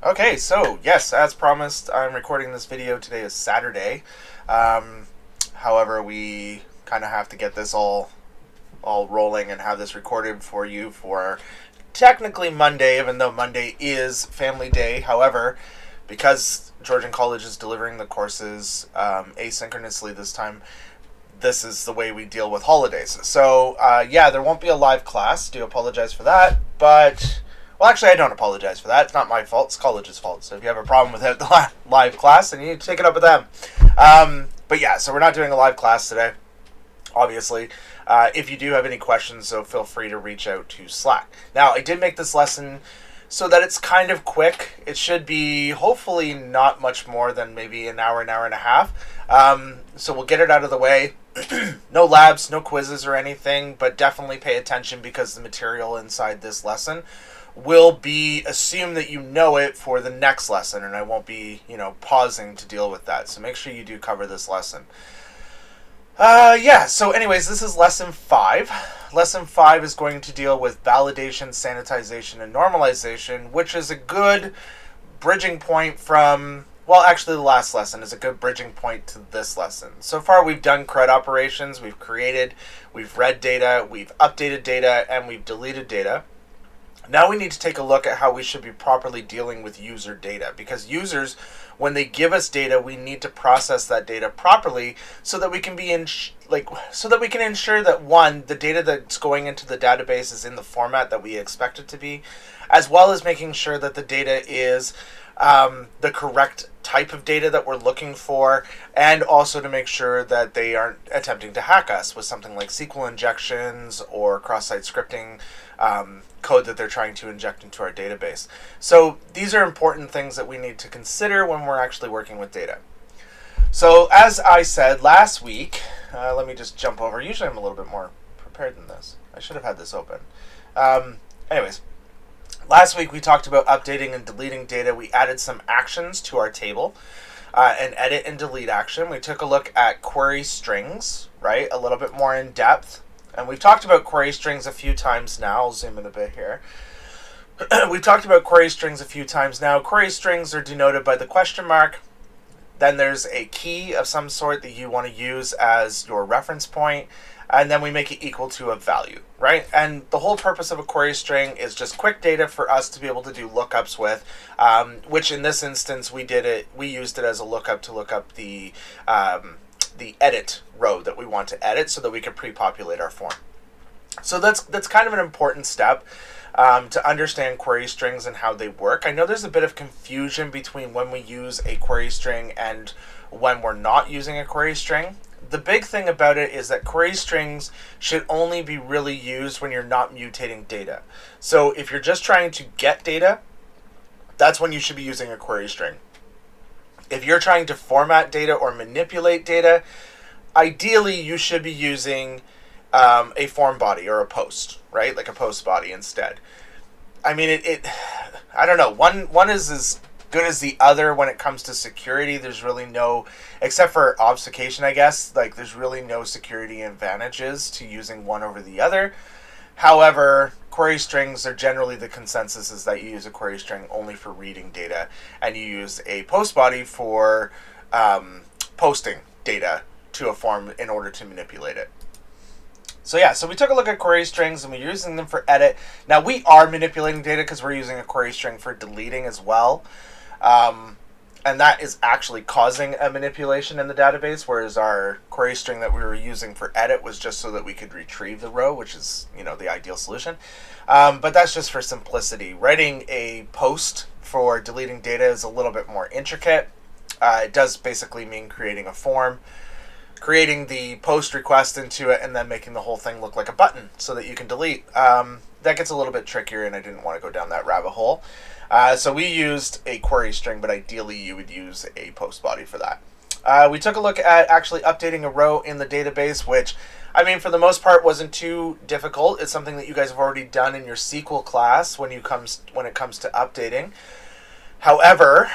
Okay, so yes, as promised, I'm recording this video. Today is Saturday. However, we kind of have to get this all rolling and have this recorded for you for technically Monday, even though Monday is Family Day. However, because Georgian College is delivering the courses asynchronously this time, this is the way we deal with holidays. So yeah, there won't be a live class. Do apologize for that, but well, actually, I don't apologize for that. It's not my fault. It's college's fault. So if you have a problem with the live class, then you need to take it up with them. But yeah, so we're not doing a live class today, obviously. If you do have any questions, so feel free to reach out to Slack. Now, I did make this lesson so that it's kind of quick. It should be hopefully not much more than maybe an hour and a half. So we'll get it out of the way. No labs, no quizzes or anything, but definitely pay attention because the material inside this lesson will be assume that you know it for the next lesson, and I won't be, pausing to deal with that. So make sure you do cover this lesson. Yeah, so anyways, this is lesson 5. Lesson 5 is going to deal with validation, sanitization, and normalization, which is a good bridging point from, well, actually the last lesson is a good bridging point to this lesson. So far we've done CRUD operations, we've created, we've read data, we've updated data, and we've deleted data. Now we need to take a look at how we should be properly dealing with user data, because users, when they give us data, we need to process that data properly so that we can be ensure that, one, the data that's going into the database is in the format that we expect it to be, as well as making sure that the data is the correct type of data that we're looking for, and also to make sure that they aren't attempting to hack us with something like SQL injections or cross-site scripting code that they're trying to inject into our database. So these are important things that we need to consider when we're actually working with data. So as I said last week, let me just jump over. Usually I'm a little bit more prepared than this. I should have had this open. Anyways, last week we talked about updating and deleting data. We added some actions to our table, an edit and delete action. We took a look at query strings, right? A little bit more in depth. And we've talked about query strings a few times now. I'll zoom in a bit here. We've talked about query strings a few times now. Query strings are denoted by the question mark. Then there's a key of some sort that you want to use as your reference point. And then we make it equal to a value, right? And the whole purpose of a query string is just quick data for us to be able to do lookups with, which in this instance we used it as a lookup to look up the edit row that we want to edit so that we can pre-populate our form. So that's kind of an important step to understand query strings and how they work. I know there's a bit of confusion between when we use a query string and when we're not using a query string. The big thing about it is that query strings should only be really used when you're not mutating data. So if you're just trying to get data, that's when you should be using a query string. If you're trying to format data or manipulate data, ideally you should be using a form body or a post, right? Like a post body instead. I mean, I don't know. One is as good as the other when it comes to security. There's really no, except for obfuscation, I guess, like there's really no security advantages to using one over the other. However, query strings are generally, the consensus is that you use a query string only for reading data, and you use a post body for posting data to a form in order to manipulate it. So yeah, so we took a look at query strings and we're using them for edit. Now we are manipulating data because we're using a query string for deleting as well. And that is actually causing a manipulation in the database, whereas our query string that we were using for edit was just so that we could retrieve the row, which is, the ideal solution. But that's just for simplicity. Writing a post for deleting data is a little bit more intricate. It does basically mean creating a form, creating the post request into it, and then making the whole thing look like a button so that you can delete. That gets a little bit trickier, and I didn't want to go down that rabbit hole. So we used a query string, but ideally you would use a post body for that. We took a look at actually updating a row in the database, which, I mean, for the most part wasn't too difficult. It's something that you guys have already done in your SQL class when it comes to updating. However,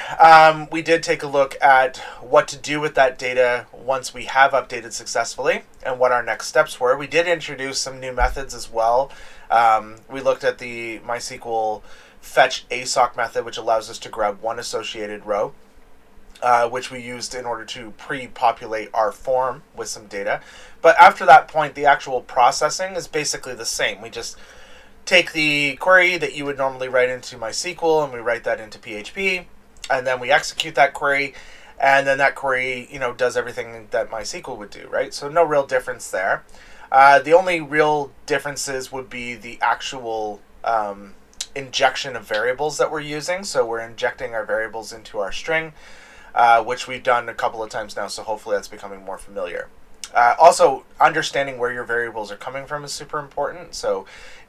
we did take a look at what to do with that data once we have updated successfully and what our next steps were. We did introduce some new methods as well. We looked at the MySQL fetch assoc method, which allows us to grab one associated row, which we used in order to pre-populate our form with some data. But after that point, the actual processing is basically the same. We just take the query that you would normally write into MySQL and we write that into PHP, and then we execute that query, and then that query, does everything that MySQL would do, right? So no real difference there. The only real differences would be the actual injection of variables that we're using. So we're injecting our variables into our string, which we've done a couple of times now, so hopefully that's becoming more familiar. Also, understanding where your variables are coming from is super important. So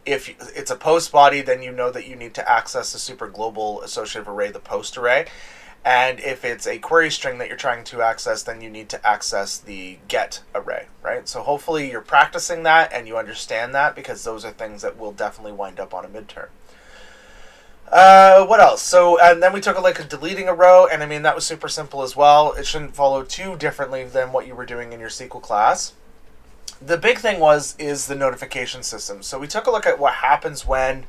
if it's a post body, then you know that you need to access the super global associative array, the post array. And if it's a query string that you're trying to access, then you need to access the get array, right? So hopefully you're practicing that and you understand that, because those are things that will definitely wind up on a midterm. What else? So, and then we took a look at deleting a row, and I mean, that was super simple as well. It shouldn't follow too differently than what you were doing in your SQL class. The big thing is the notification system. So we took a look at what happens when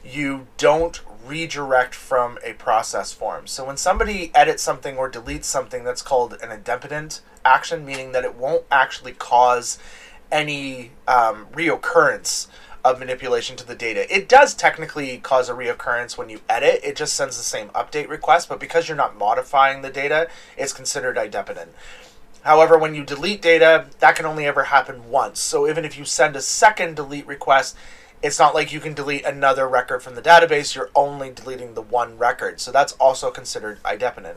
you don't redirect from a process form. So when somebody edits something or deletes something, that's called an idempotent action, meaning that it won't actually cause any reoccurrence of manipulation to the data. It does technically cause a reoccurrence when you edit. It just sends the same update request, but because you're not modifying the data, it's considered idempotent. However, when you delete data, that can only ever happen once. So even if you send a second delete request, it's not like you can delete another record from the database. You're only deleting the one record. So that's also considered idempotent.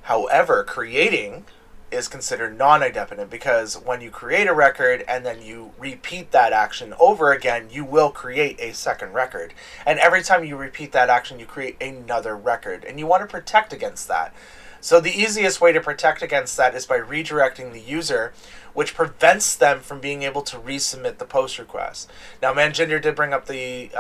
However, creating is considered non-idempotent, because when you create a record and then you repeat that action over again, you will create a second record. And every time you repeat that action, you create another record. And you want to protect against that. So the easiest way to protect against that is by redirecting the user, which prevents them from being able to resubmit the post request. Now, Manjinder did bring up the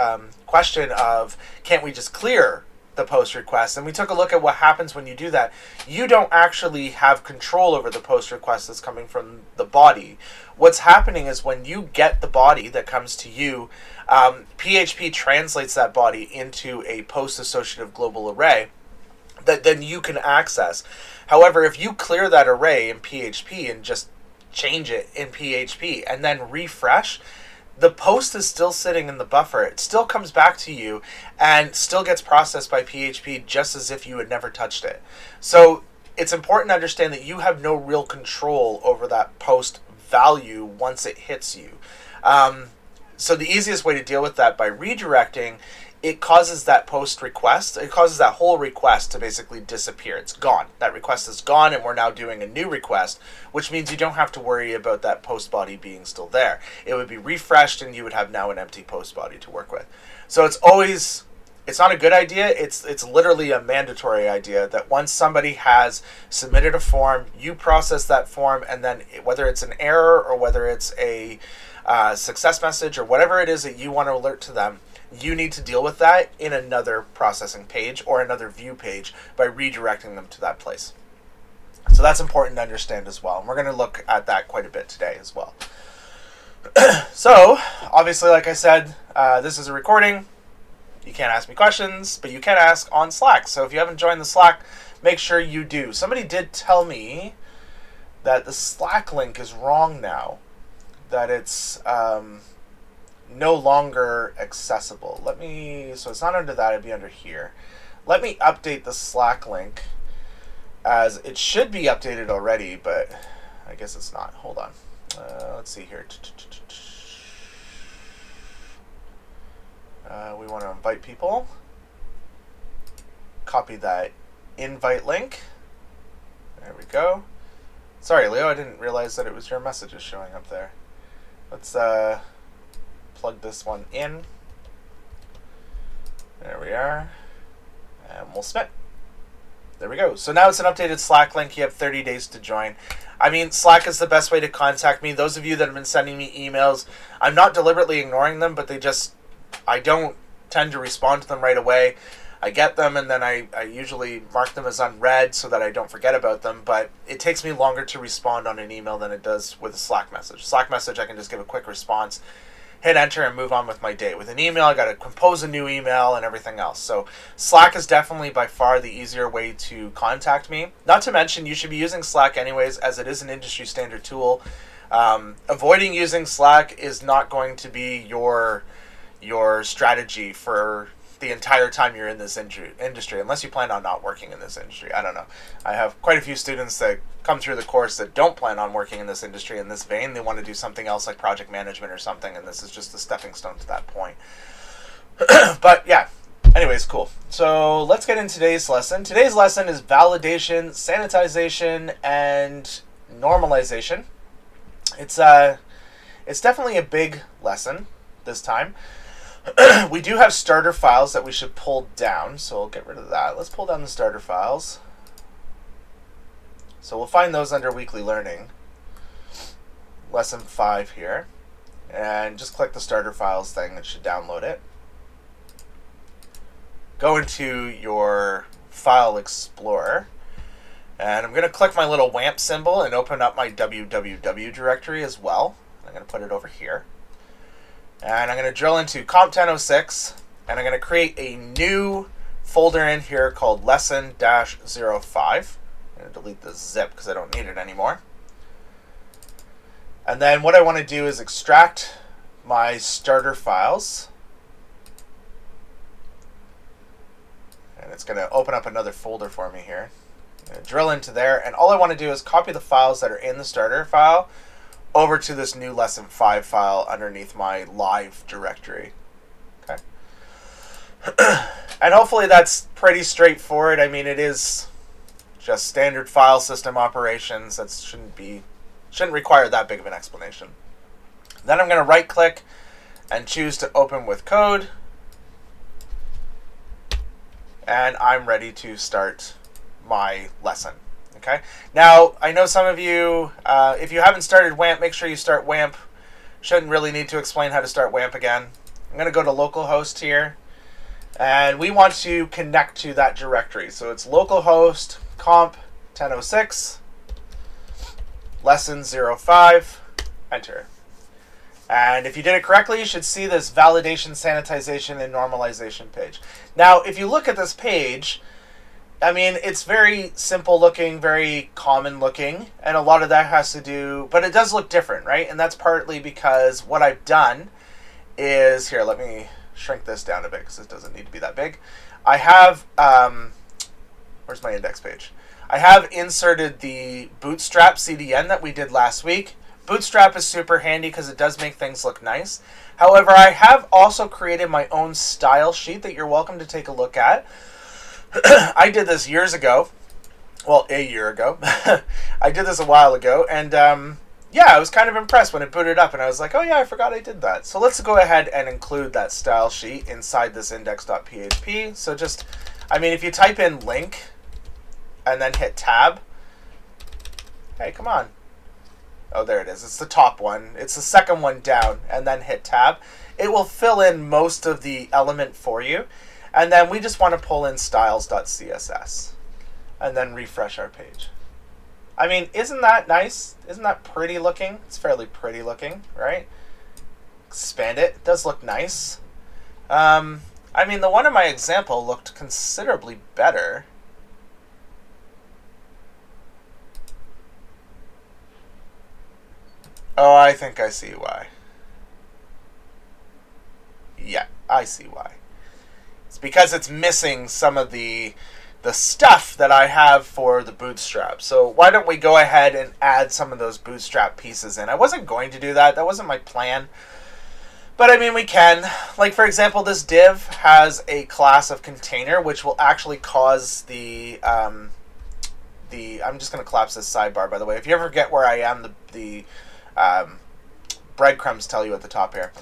question of, can't we just clear the post request? And we took a look at what happens when you do that. You don't actually have control over the post request that's coming from the body. What's happening is when you get the body that comes to you, PHP translates that body into a post associative global array that then you can access. However, if you clear that array in PHP and just change it in PHP and then refresh, the post is still sitting in the buffer. It still comes back to you and still gets processed by PHP just as if you had never touched it. So it's important to understand that you have no real control over that post value once it hits you. So the easiest way to deal with that by redirecting, it causes that post request, it causes that whole request to basically disappear. It's gone. That request is gone, and we're now doing a new request, which means you don't have to worry about that post body being still there. It would be refreshed, and you would have now an empty post body to work with. So it's not a good idea. It's literally a mandatory idea that once somebody has submitted a form, you process that form, and then whether it's an error or whether it's a success message or whatever it is that you want to alert to them, you need to deal with that in another processing page or another view page by redirecting them to that place. So that's important to understand as well. And we're going to look at that quite a bit today as well. So, obviously, like I said, this is a recording. You can't ask me questions, but you can ask on Slack. So if you haven't joined the Slack, make sure you do. Somebody did tell me that the Slack link is wrong now, that it's no longer accessible. So it's not under that, it'd be under here. Let me update the Slack link, as it should be updated already, but I guess it's not. Hold on. Let's see here. We want to invite people. Copy that invite link. There we go. Sorry, Leo, I didn't realize that it was your messages showing up there. Let's plug this one in. There we are. And we'll submit. There we go. So now it's an updated Slack link. You have 30 days to join. I mean, Slack is the best way to contact me. Those of you that have been sending me emails, I'm not deliberately ignoring them, but I don't tend to respond to them right away. I get them, and then I usually mark them as unread so that I don't forget about them, but it takes me longer to respond on an email than it does with a Slack message. Slack message, I can just give a quick response. hit enter and move on with my day. With an email, I got to compose a new email and everything else. So Slack is definitely by far the easier way to contact me. Not to mention, you should be using Slack anyways, as it is an industry standard tool. Avoiding using Slack is not going to be your strategy for the entire time you're in this industry, unless you plan on not working in this industry. I don't know. I have quite a few students that come through the course that don't plan on working in this industry in this vein. They want to do something else like project management or something, and this is just a stepping stone to that point. But yeah, anyways, cool. So let's get into today's lesson. Today's lesson is validation, sanitization, and normalization. It's definitely a big lesson this time. We do have starter files that we should pull down, so we'll get rid of that. Let's pull down the starter files. So we'll find those under weekly learning, lesson 5 here, and just click the starter files thing. It should download it. Go into your file explorer, and I'm going to click my little WAMP symbol and open up my www directory as well. I'm going to put it over here. And I'm going to drill into comp1006, and I'm going to create a new folder in here called lesson-05. I'm going to delete the zip because I don't need it anymore. And then what I want to do is extract my starter files. And it's going to open up another folder for me here. I'm going to drill into there, and all I want to do is copy the files that are in the starter file over to this new lesson 5 file underneath my live directory. Okay. And hopefully that's pretty straightforward. I mean, it is just standard file system operations. That shouldn't require that big of an explanation. Then I'm going to right click and choose to open with code. And I'm ready to start my lesson. Okay. Now, I know some of you, if you haven't started WAMP, make sure you start WAMP. Shouldn't really need to explain how to start WAMP again. I'm going to go to localhost here, and we want to connect to that directory. So it's localhost comp 1006 lesson 05, enter. And if you did it correctly, you should see this validation, sanitization, and normalization page. Now, if you look at this page, I mean, it's very simple looking, very common looking, and a lot of that has to do, but it does look different, right? And that's partly because what I've done is, here, let me shrink this down a bit because it doesn't need to be that big. I have, where's my index page? I have inserted the Bootstrap Cdn that we did last week. Bootstrap is super handy because it does make things look nice. However, I have also created my own style sheet that you're welcome to take a look at. I did this years ago. Well, a year ago. I did this a while ago, and yeah, I was kind of impressed when it booted up, and I was like, oh yeah, I forgot I did that. So let's go ahead and include that style sheet inside this index.php. So just, I mean, if you type in link and then hit tab, hey, come on. Oh, there it is. It's the top one. It's the second one down, and then hit tab. It will fill in most of the element for you. And then we just want to pull in styles.css and then refresh our page. I mean, isn't that nice? Isn't that pretty looking? It's fairly pretty looking, right? Expand it. It does look nice. I mean, the one in my example looked considerably better. Oh, I think I see why. Yeah, I see why. It's because it's missing some of the stuff that I have for the Bootstrap. So why don't we go ahead and add some of those Bootstrap pieces in. I wasn't going to do that. That wasn't my plan. But I mean, we can. Like, for example, this div has a class of container, which will actually cause the I'm just going to collapse this sidebar, by the way. If you ever forget where I am, the breadcrumbs tell you at the top here.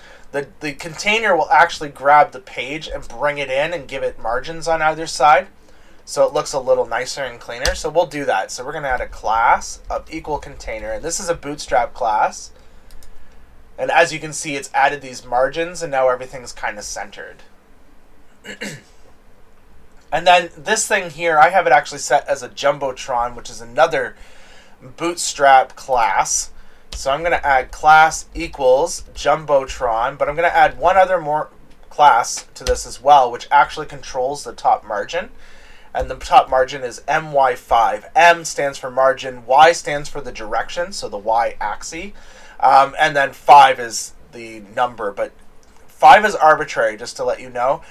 The container will actually grab the page and bring it in and give it margins on either side, so it looks a little nicer and cleaner. So we'll do that. So we're going to add a class of equal container, and this is a Bootstrap class. And as you can see, it's added these margins, and now everything's kind of centered. And then this thing here, I have it actually set as a Jumbotron, which is another Bootstrap class. So I'm going to add class equals Jumbotron, but I'm going to add one other more class to this as well, which actually controls the top margin. And the top margin is my5. M stands for margin, Y stands for the direction, so the Y axis, and then 5 is the number, but 5 is arbitrary, just to let you know.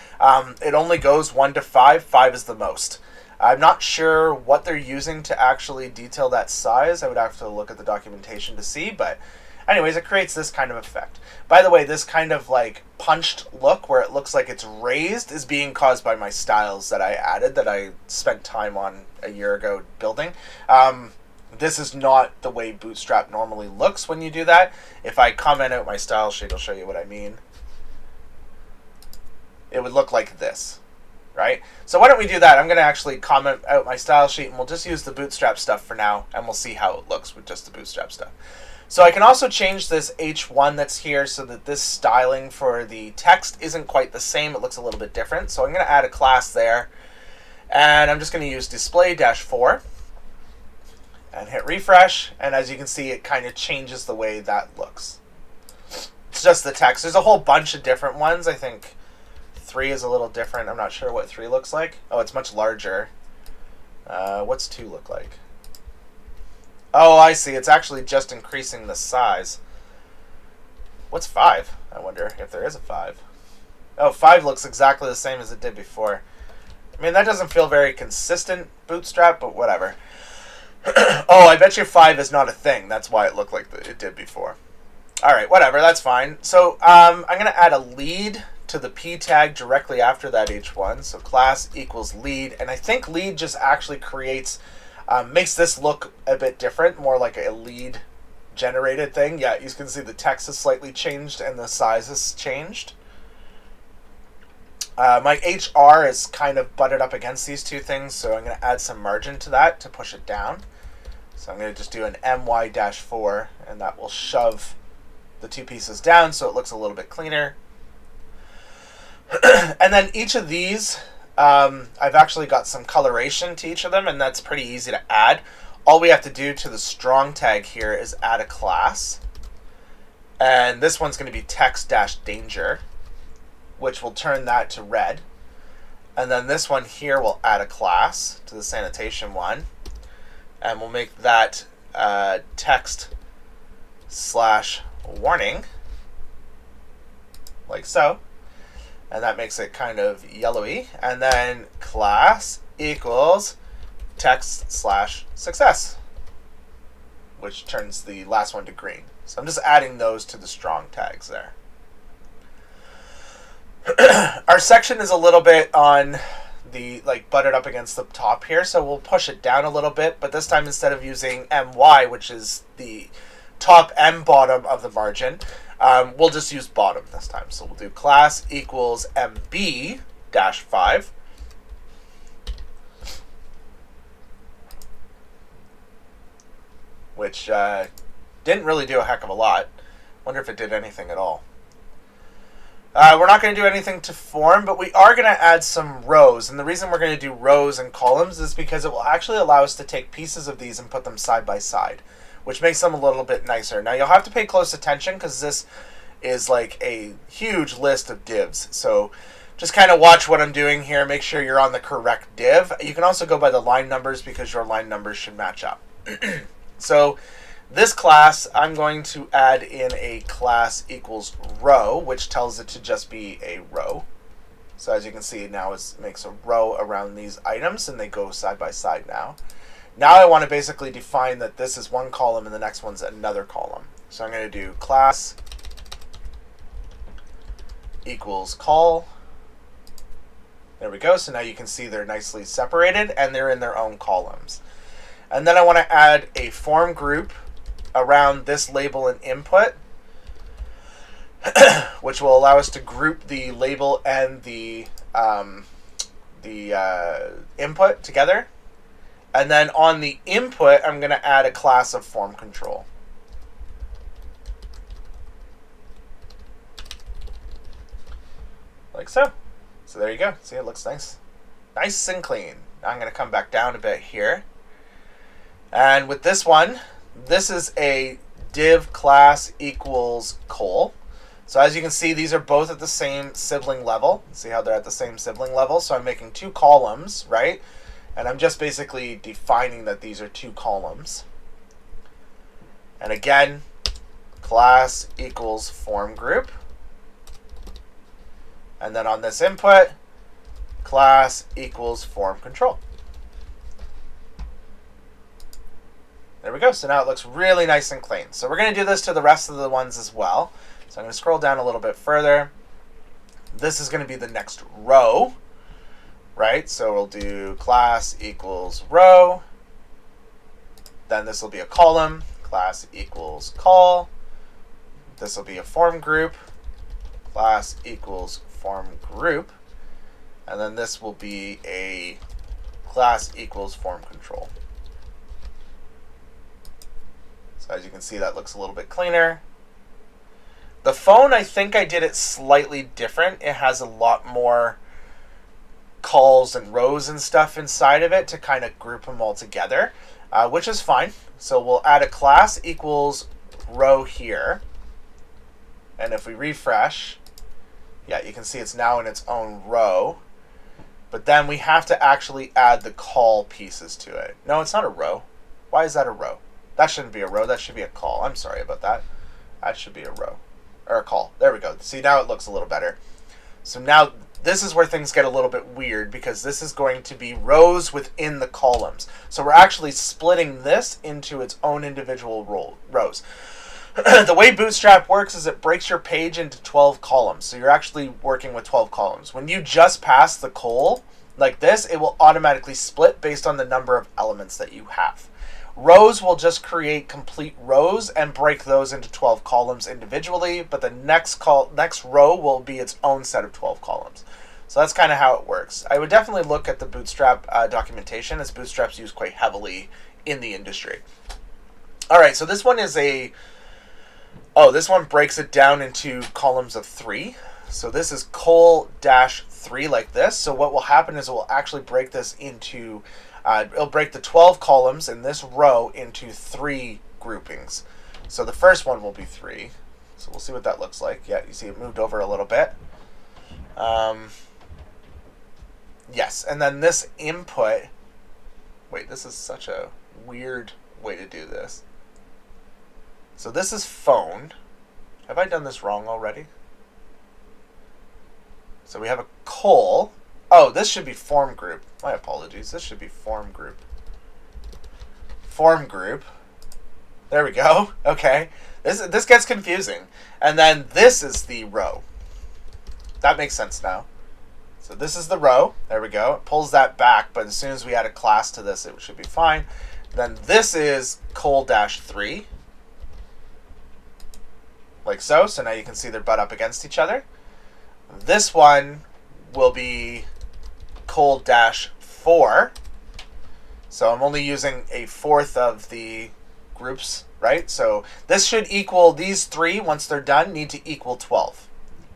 It only goes 1 to 5. 5 is the most. I'm not sure what they're using to actually detail that size. I would have to look at the documentation to see, but anyways, it creates this kind of effect. By the way, this kind of like punched look where it looks like it's raised is being caused by my styles that I added, that I spent time on a year ago building. This is not the way Bootstrap normally looks when you do that. If I comment out my style sheet, I'll show you what I mean. It would look like this, right? So why don't we do that? I'm going to actually comment out my style sheet, and we'll just use the Bootstrap stuff for now, and we'll see how it looks with just the Bootstrap stuff. So I can also change this H1 that's here so that this styling for the text isn't quite the same. It looks a little bit different. So I'm going to add a class there. And I'm just going to use display-4 and hit refresh. And as you can see, it kind of changes the way that looks. It's just the text. There's a whole bunch of different ones. I think 3 is a little different. I'm not sure what 3 looks like. Oh, it's much larger. What's 2 look like? Oh, I see. It's actually just increasing the size. What's 5? I wonder if there is a 5. Oh, 5 looks exactly the same as it did before. I mean, that doesn't feel very consistent, Bootstrap, but whatever. Oh, I bet you 5 is not a thing. That's why it looked like it did before. All right, whatever. That's fine. So I'm going to add a lead to the P tag directly after that H1. So class equals lead. And I think lead just actually creates... makes this look a bit different, more like a lead generated thing. Yeah, you can see the text is slightly changed and the size has changed. My HR is kind of butted up against these two things, so I'm going to add some margin to that to push it down. So I'm going to just do an my-4, and that will shove the two pieces down so it looks a little bit cleaner. And then each of these... I've actually got some coloration to each of them, and that's pretty easy to add. All we have to do to the strong tag here is add a class. And this one's going to be text-danger, which will turn that to red. And then this one here will add a class to the sanitation one. And we'll make that text/warning, like so. And that makes it kind of yellowy. And then class equals text/success, which turns the last one to green. So I'm just adding those to the strong tags there. Our section is a little bit on the, like, butted up against the top here, so we'll push it down a little bit. But this time, instead of using my, which is the top and bottom of the margin, we'll just use bottom this time. So we'll do class equals mb-5. Which didn't really do a heck of a lot. Wonder if it did anything at all. We're not going to do anything to form, but we are going to add some rows. And the reason we're going to do rows and columns is because it will actually allow us to take pieces of these and put them side by side, which makes them a little bit nicer. Now, you'll have to pay close attention because this is like a huge list of divs. So just kind of watch what I'm doing here. Make sure you're on the correct div. You can also go by the line numbers because your line numbers should match up. So this class, I'm going to add in a class equals row, which tells it to just be a row. So as you can see now, it makes a row around these items, and they go side by side now. Now I want to basically define that this is one column and the next one's another column. So I'm going to do class equals col. There we go. So now you can see they're nicely separated and they're in their own columns. And then I want to add a form group around this label and input, which will allow us to group the label and the input together. And then on the input, I'm going to add a class of form control. Like so. So there you go. See, it looks nice. Nice and clean. Now I'm going to come back down a bit here. And with this one, this is a div class equals col. So as you can see, these are both at the same sibling level. See how they're at the same sibling level? So I'm making two columns, right? And I'm just basically defining that these are two columns. And again, class equals form group. And then on this input, class equals form control. There we go. So now it looks really nice and clean. So we're going to do this to the rest of the ones as well. So I'm going to scroll down a little bit further. This is going to be the next row, right? So we'll do class equals row. Then this will be a column. Class equals col. This will be a form group. Class equals form group. And then this will be a class equals form control. So as you can see, that looks a little bit cleaner. The phone, I think I did it slightly different. It has a lot more calls and rows and stuff inside of it to kind of group them all together, which is fine. So we'll add a class equals row here. And if we refresh, yeah, you can see it's now in its own row. But then we have to actually add the call pieces to it. No, it's not a row. Why is that a row? That shouldn't be a row. That should be a call. I'm sorry about that. That should be a row. Or a call. There we go. See, now it looks a little better. So now this is where things get a little bit weird, because this is going to be rows within the columns. So we're actually splitting this into its own individual rows. The way Bootstrap works is it breaks your page into 12 columns. So you're actually working with 12 columns. When you just pass the col like this, it will automatically split based on the number of elements that you have. Rows will just create complete rows and break those into 12 columns individually, but the next row will be its own set of 12 columns. So that's kind of how it works. I would definitely look at the Bootstrap documentation, as Bootstrap's used quite heavily in the industry. All right, so this one is this one breaks it down into columns of 3. So this is col-3 like this. So what will happen is it will actually break this into it'll break the 12 columns in this row into 3 groupings. So the first one will be 3. So we'll see what that looks like. Yeah, you see it moved over a little bit. Yes, and then this input, wait, this is such a weird way to do this. So this is phone. Have I done this wrong already? So we have a col. Oh, this should be form group. My apologies. This should be form group. Form group. There we go. Okay. This gets confusing. And then this is the row. That makes sense now. So this is the row. There we go. It pulls that back, but as soon as we add a class to this, it should be fine. Then this is col-3. Like so. So now you can see they're butt up against each other. This one will be col-4. So I'm only using a fourth of the groups, right? So this should equal, these 3, once they're done, need to equal 12,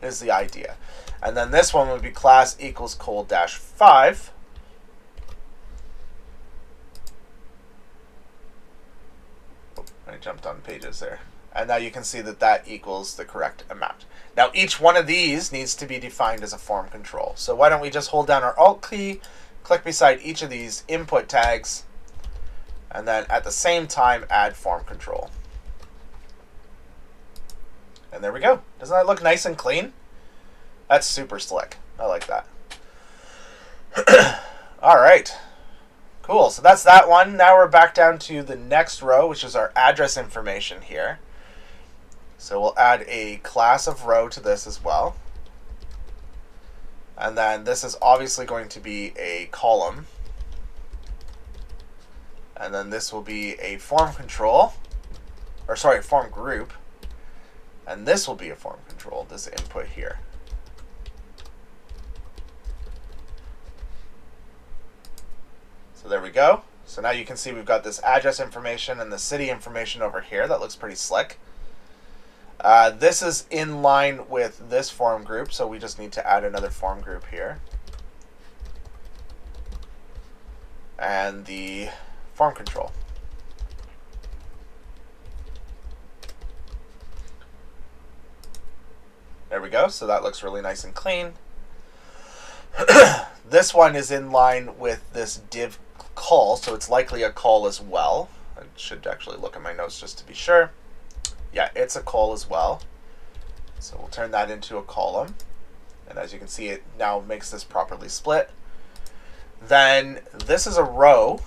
is the idea. And then this one would be class equals col-5. I jumped on pages there. And now you can see that that equals the correct amount. Now each one of these needs to be defined as a form control. So why don't we just hold down our Alt key, click beside each of these input tags, and then at the same time add form control. And there we go. Doesn't that look nice and clean? That's super slick. I like that. All right. Cool. So that's that one. Now we're back down to the next row, which is our address information here. So we'll add a class of row to this as well. And then this is obviously going to be a column. And then this will be a form control, or sorry, form group. And this will be a form control, this input here. So there we go. So now you can see we've got this address information and the city information over here. That looks pretty slick. This is in line with this form group, so we just need to add another form group here. And the form control. we go. So that looks really nice and clean. This one is in line with this div call, so it's likely a call as well. I should actually look at my notes just to be sure. Yeah, it's a call as well. So we'll turn that into a column. And as you can see, it now makes this properly split. Then this is a row.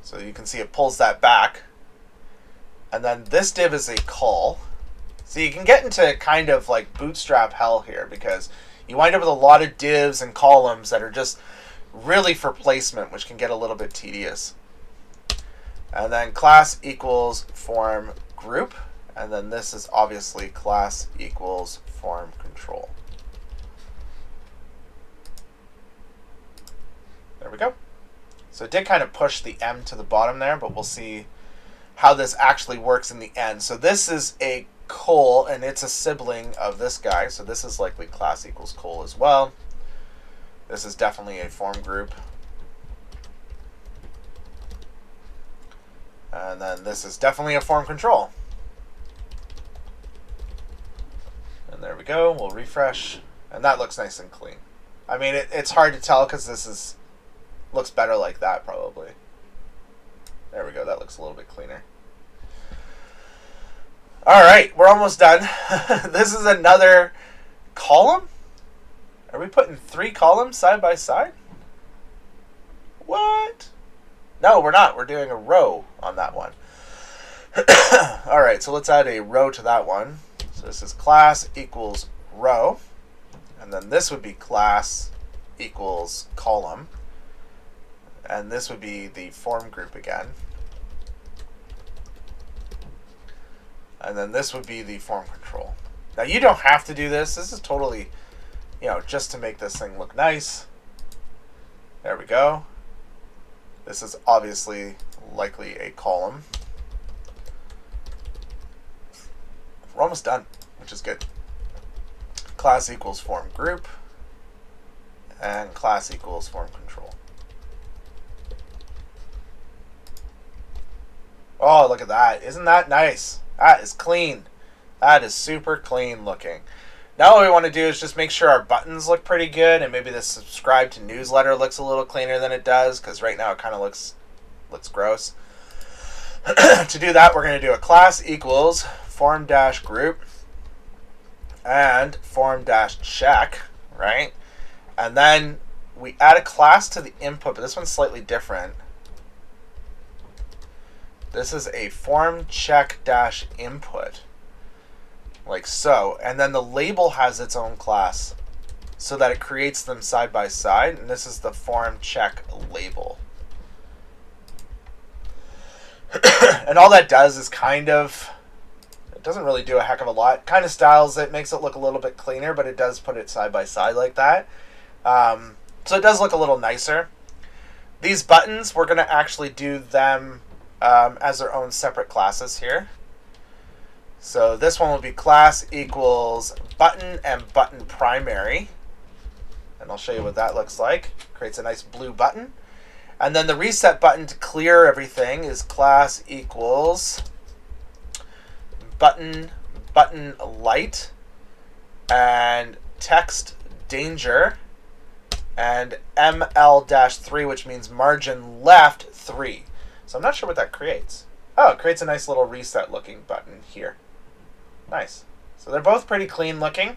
So you can see it pulls that back. And then this div is a call. So you can get into kind of like Bootstrap hell here, because you wind up with a lot of divs and columns that are just really for placement, which can get a little bit tedious. And then class equals form group. And then this is obviously class equals form control. There we go. So it did kind of push the M to the bottom there, but we'll see how this actually works in the end. So this is a col, and it's a sibling of this guy. So this is likely class equals col as well. This is definitely a form group. And then this is definitely a form control. And there we go. We'll refresh. And that looks nice and clean. I mean, it's hard to tell because this looks better like that probably. There we go. That looks a little bit cleaner. All right, we're almost done. This is another column. Are we putting 3 columns side by side? What? No, we're not. We're doing a row on that one. All right, so let's add a row to that one. So this is class equals row. And then this would be class equals column. And this would be the form group again. And then this would be the form control. Now you don't have to do this. This is totally, just to make this thing look nice. There we go. This is obviously likely a column. We're almost done, which is good. Class equals form group. And class equals form control. Oh, look at that. Isn't that nice? That is clean. That is super clean looking. Now what we want to do is just make sure our buttons look pretty good, and maybe the subscribe to newsletter looks a little cleaner than it does, because right now it kind of looks gross. To do that, we're going to do a class equals form-group and form-check, right? And then we add a class to the input, but this one's slightly different. This is a form check dash input, like so. And then the label has its own class so that it creates them side by side. And this is the form check label. And all that does is it doesn't really do a heck of a lot. Kind of styles it, makes it look a little bit cleaner, but it does put it side by side like that. So it does look a little nicer. These buttons, we're going to actually do them as their own separate classes here. So this one will be class equals button and button primary. And I'll show you what that looks like. Creates a nice blue button. And then the reset button to clear everything is class equals button light and text danger and ML-3, which means margin left 3. So I'm not sure what that creates. Oh, it creates a nice little reset looking button here. Nice. So they're both pretty clean looking.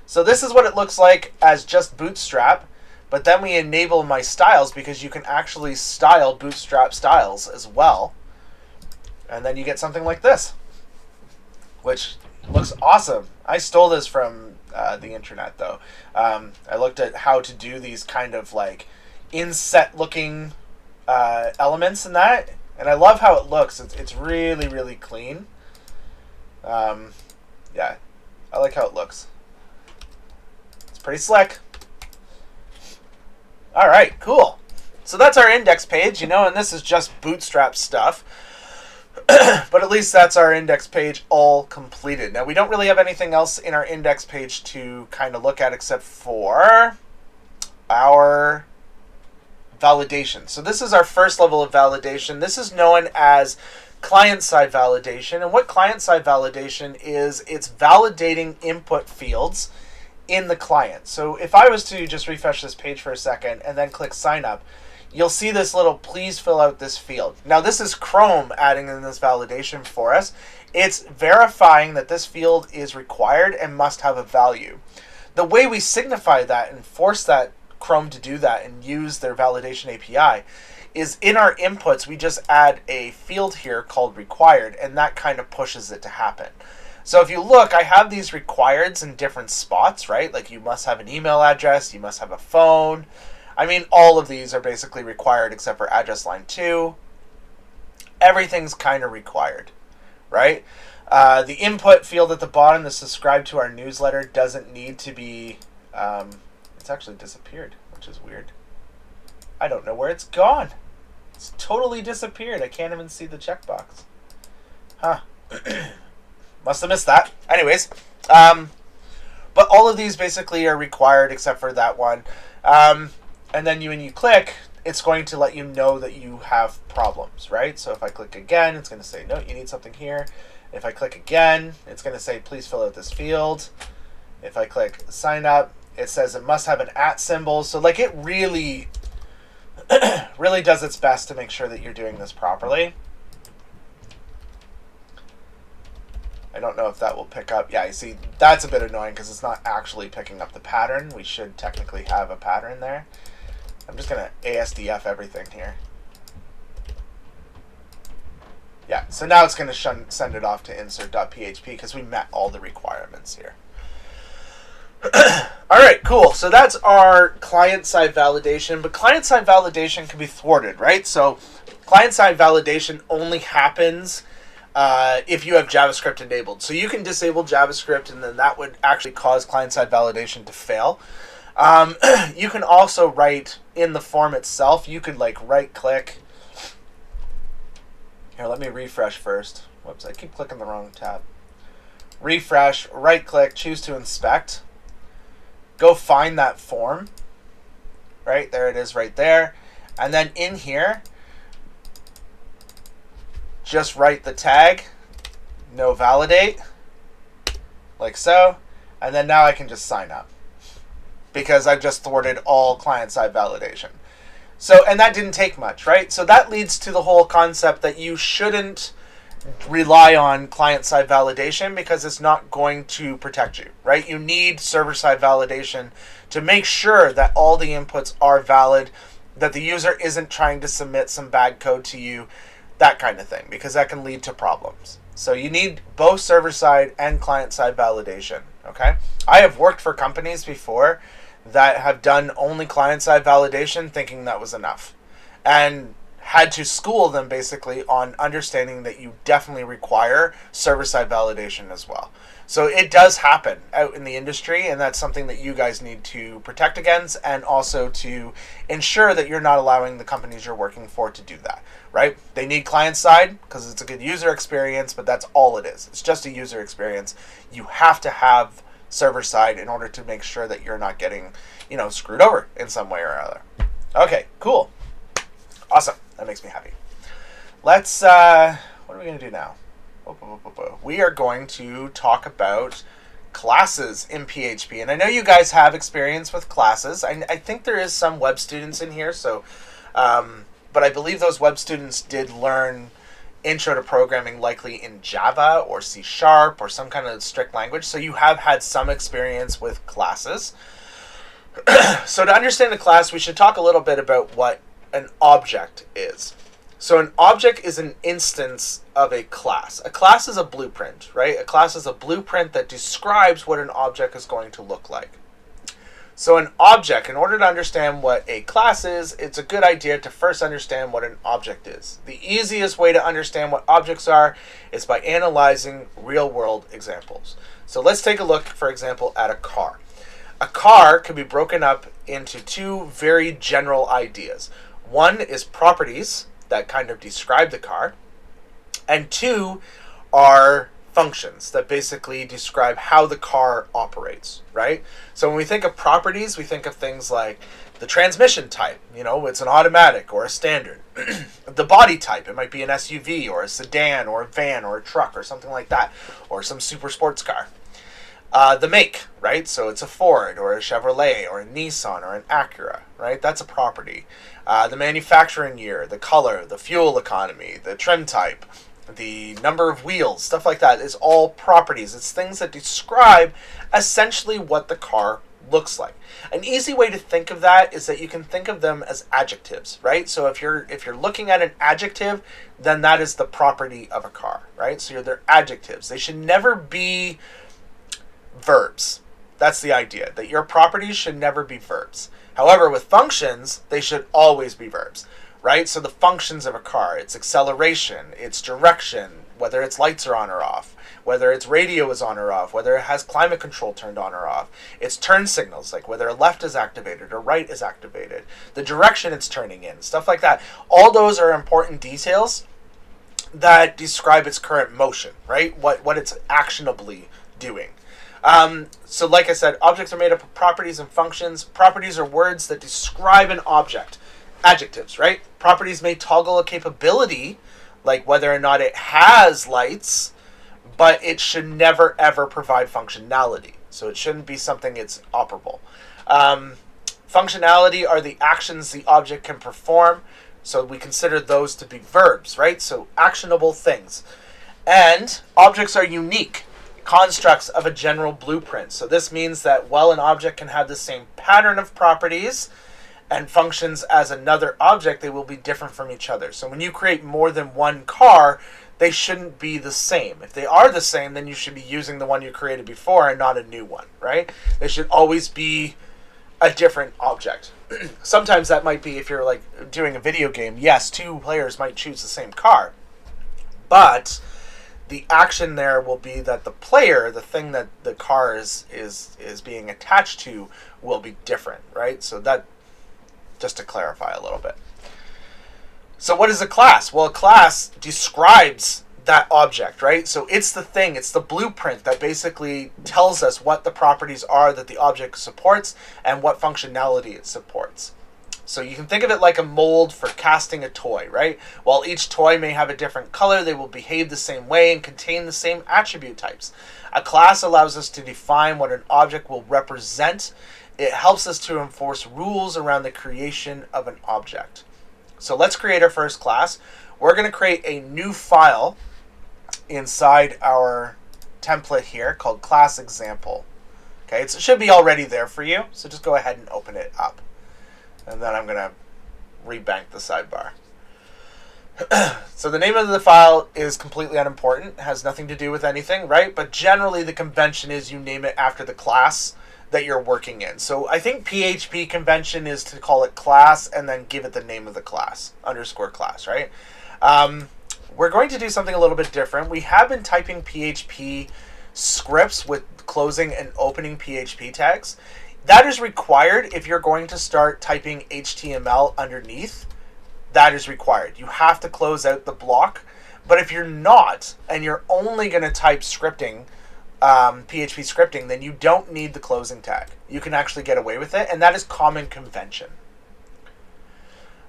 So this is what it looks like as just Bootstrap, but then we enable my styles because you can actually style Bootstrap styles as well. And then you get something like this, which looks awesome. I stole this from the internet though. I looked at how to do these kind of like inset looking elements in that, and I love how it looks. It's really, really clean. Yeah, I like how it looks. It's pretty slick. All right, cool. So that's our index page, and this is just Bootstrap stuff. But at least that's our index page all completed. Now we don't really have anything else in our index page to kind of look at except for our validation. So this is our first level of validation. This is known as client-side validation. And what client-side validation is, it's validating input fields in the client. So if I was to just refresh this page for a second and then click sign up, you'll see this little please fill out this field. Now this is Chrome adding in this validation for us. It's verifying that this field is required and must have a value. The way we signify that and force that Chrome to do that and use their validation API is in our inputs, we just add a field here called required, and that kind of pushes it to happen. So if you look, I have these requireds in different spots, right? Like you must have an email address, you must have a phone. I mean, all of these are basically required except for address line 2. Everything's kind of required, right? The input field at the bottom, the subscribe to our newsletter, doesn't need to be, it's actually disappeared, which is weird. I don't know where it's gone. It's totally disappeared. I can't even see the checkbox. Huh. Must have missed that. Anyways, but all of these basically are required except for that one. And then when you click, it's going to let you know that you have problems, right? So if I click again, it's going to say, no, you need something here. If I click again, it's going to say, please fill out this field. If I click sign up, it says it must have an @ symbol. So like it really really does its best to make sure that you're doing this properly. I don't know if that will pick up. Yeah, you see, that's a bit annoying because it's not actually picking up the pattern. We should technically have a pattern there. I'm just going to ASDF everything here. Yeah, so now it's going to send it off to insert.php because we met all the requirements here. All right, cool. So that's our client-side validation, but client-side validation can be thwarted, right? So client-side validation only happens if you have JavaScript enabled. So you can disable JavaScript, and then that would actually cause client-side validation to fail. You can also write in the form itself. You could like right-click. Here, let me refresh first. Whoops, I keep clicking the wrong tab. Refresh, right-click, choose to inspect. Go find that form, right? There it is right there. And then in here, just write the tag, no validate, like so. And then now I can just sign up because I've just thwarted all client-side validation. So, and that didn't take much, right? So that leads to the whole concept that you shouldn't rely on client-side validation because it's not going to protect you, right? You need server-side validation to make sure that all the inputs are valid, that the user isn't trying to submit some bad code to you, that kind of thing, because that can lead to problems. So you need both server-side and client-side validation, okay? I have worked for companies before that have done only client-side validation thinking that was enough, and had to school them basically on understanding that you definitely require server-side validation as well. So it does happen out in the industry, and that's something that you guys need to protect against, and also to ensure that you're not allowing the companies you're working for to do that, right? They need client-side because it's a good user experience, but that's all it is. It's just a user experience. You have to have server-side in order to make sure that you're not getting, screwed over in some way or other. Okay, cool. Awesome. That makes me happy. Let's, what are we going to do now? We are going to talk about classes in PHP. And I know you guys have experience with classes. I think there is some web students in here, so, but I believe those web students did learn intro to programming likely in Java or C# or some kind of strict language. So you have had some experience with classes. So to understand a class, we should talk a little bit about what an object is. So an object is an instance of a class. A class is a blueprint, right? A class is a blueprint that describes what an object is going to look like. So an object, in order to understand what a class is, it's a good idea to first understand what an object is. The easiest way to understand what objects are is by analyzing real-world examples. So let's take a look, for example, at a car. A car can be broken up into two very general ideas. One is properties that kind of describe the car, and two are functions that basically describe how the car operates, right? So when we think of properties, we think of things like the transmission type, it's an automatic or a standard. The body type, it might be an SUV or a sedan or a van or a truck or something like that, or some super sports car. The make, right? So it's a Ford or a Chevrolet or a Nissan or an Acura, right? That's a property. The manufacturing year, the color, the fuel economy, the trim type, the number of wheels, stuff like that is all properties. It's things that describe essentially what the car looks like. An easy way to think of that is that you can think of them as adjectives, right? So if you're looking at an adjective, then that is the property of a car, right? So they're adjectives. They should never be verbs. That's the idea, that your properties should never be verbs. However, with functions, they should always be verbs, right? So the functions of a car, its acceleration, its direction, whether its lights are on or off, whether its radio is on or off, whether it has climate control turned on or off, its turn signals, like whether left is activated or right is activated, the direction it's turning in, stuff like that. All those are important details that describe its current motion, right? What it's actionably doing. So like I said, objects are made up of properties and functions. Properties are words that describe an object. Adjectives, right? Properties may toggle a capability, like whether or not it has lights, but it should never ever provide functionality. So it shouldn't be something it's operable. Functionality are the actions the object can perform. So we consider those to be verbs, right? So actionable things. And objects are unique constructs of a general blueprint. So this means that while an object can have the same pattern of properties and functions as another object, they will be different from each other. So when you create more than one car, they shouldn't be the same. If they are the same, then you should be using the one you created before and not a new one, right? They should always be a different object. Sometimes that might be, if you're like doing a video game, yes, two players might choose the same car, but the action there will be that the player, the thing that the car is being attached to, will be different, right? So that, just to clarify a little bit. So what is a class? Well, a class describes that object, right? So it's the thing, it's the blueprint that basically tells us what the properties are that the object supports and what functionality it supports. So you can think of it like a mold for casting a toy, right? While each toy may have a different color, they will behave the same way and contain the same attribute types. A class allows us to define what an object will represent. It helps us to enforce rules around the creation of an object. So let's create our first class. We're going to create a new file inside our template here called class example. Okay, it should be already there for you, so just go ahead and open it up. And then I'm going to rebank the sidebar. So the name of the file is completely unimportant. It has nothing to do with anything, right? But generally the convention is you name it after the class that you're working in. So I think PHP convention is to call it class and then give it the name of the class, _class, right? We're going to do something a little bit different. We have been typing PHP scripts with closing and opening PHP tags. That is required if you're going to start typing HTML underneath. That is required. You have to close out the block. But if you're not, and you're only going to type scripting, PHP scripting, then you don't need the closing tag. You can actually get away with it, and that is common convention.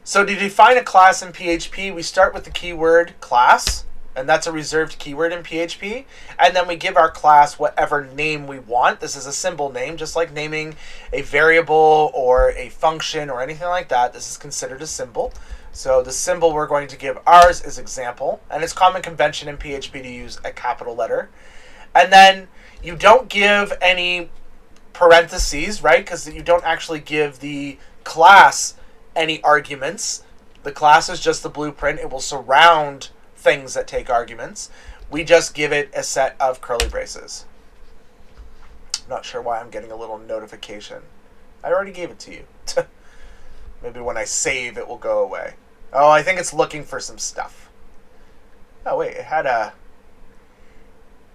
So to define a class in PHP, we start with the keyword class, and that's a reserved keyword in PHP. And then we give our class whatever name we want. This is a symbol name, just like naming a variable or a function or anything like that. This is considered a symbol. So the symbol we're going to give ours is example, and it's common convention in PHP to use a capital letter. And then you don't give any parentheses, right? Because you don't actually give the class any arguments. The class is just the blueprint. It will surround things that take arguments. We just give it a set of curly braces. I'm not sure why I'm getting a little notification. I already gave it to you. Maybe when I save it will go away. Oh, I think it's looking for some stuff. Oh wait, it had a...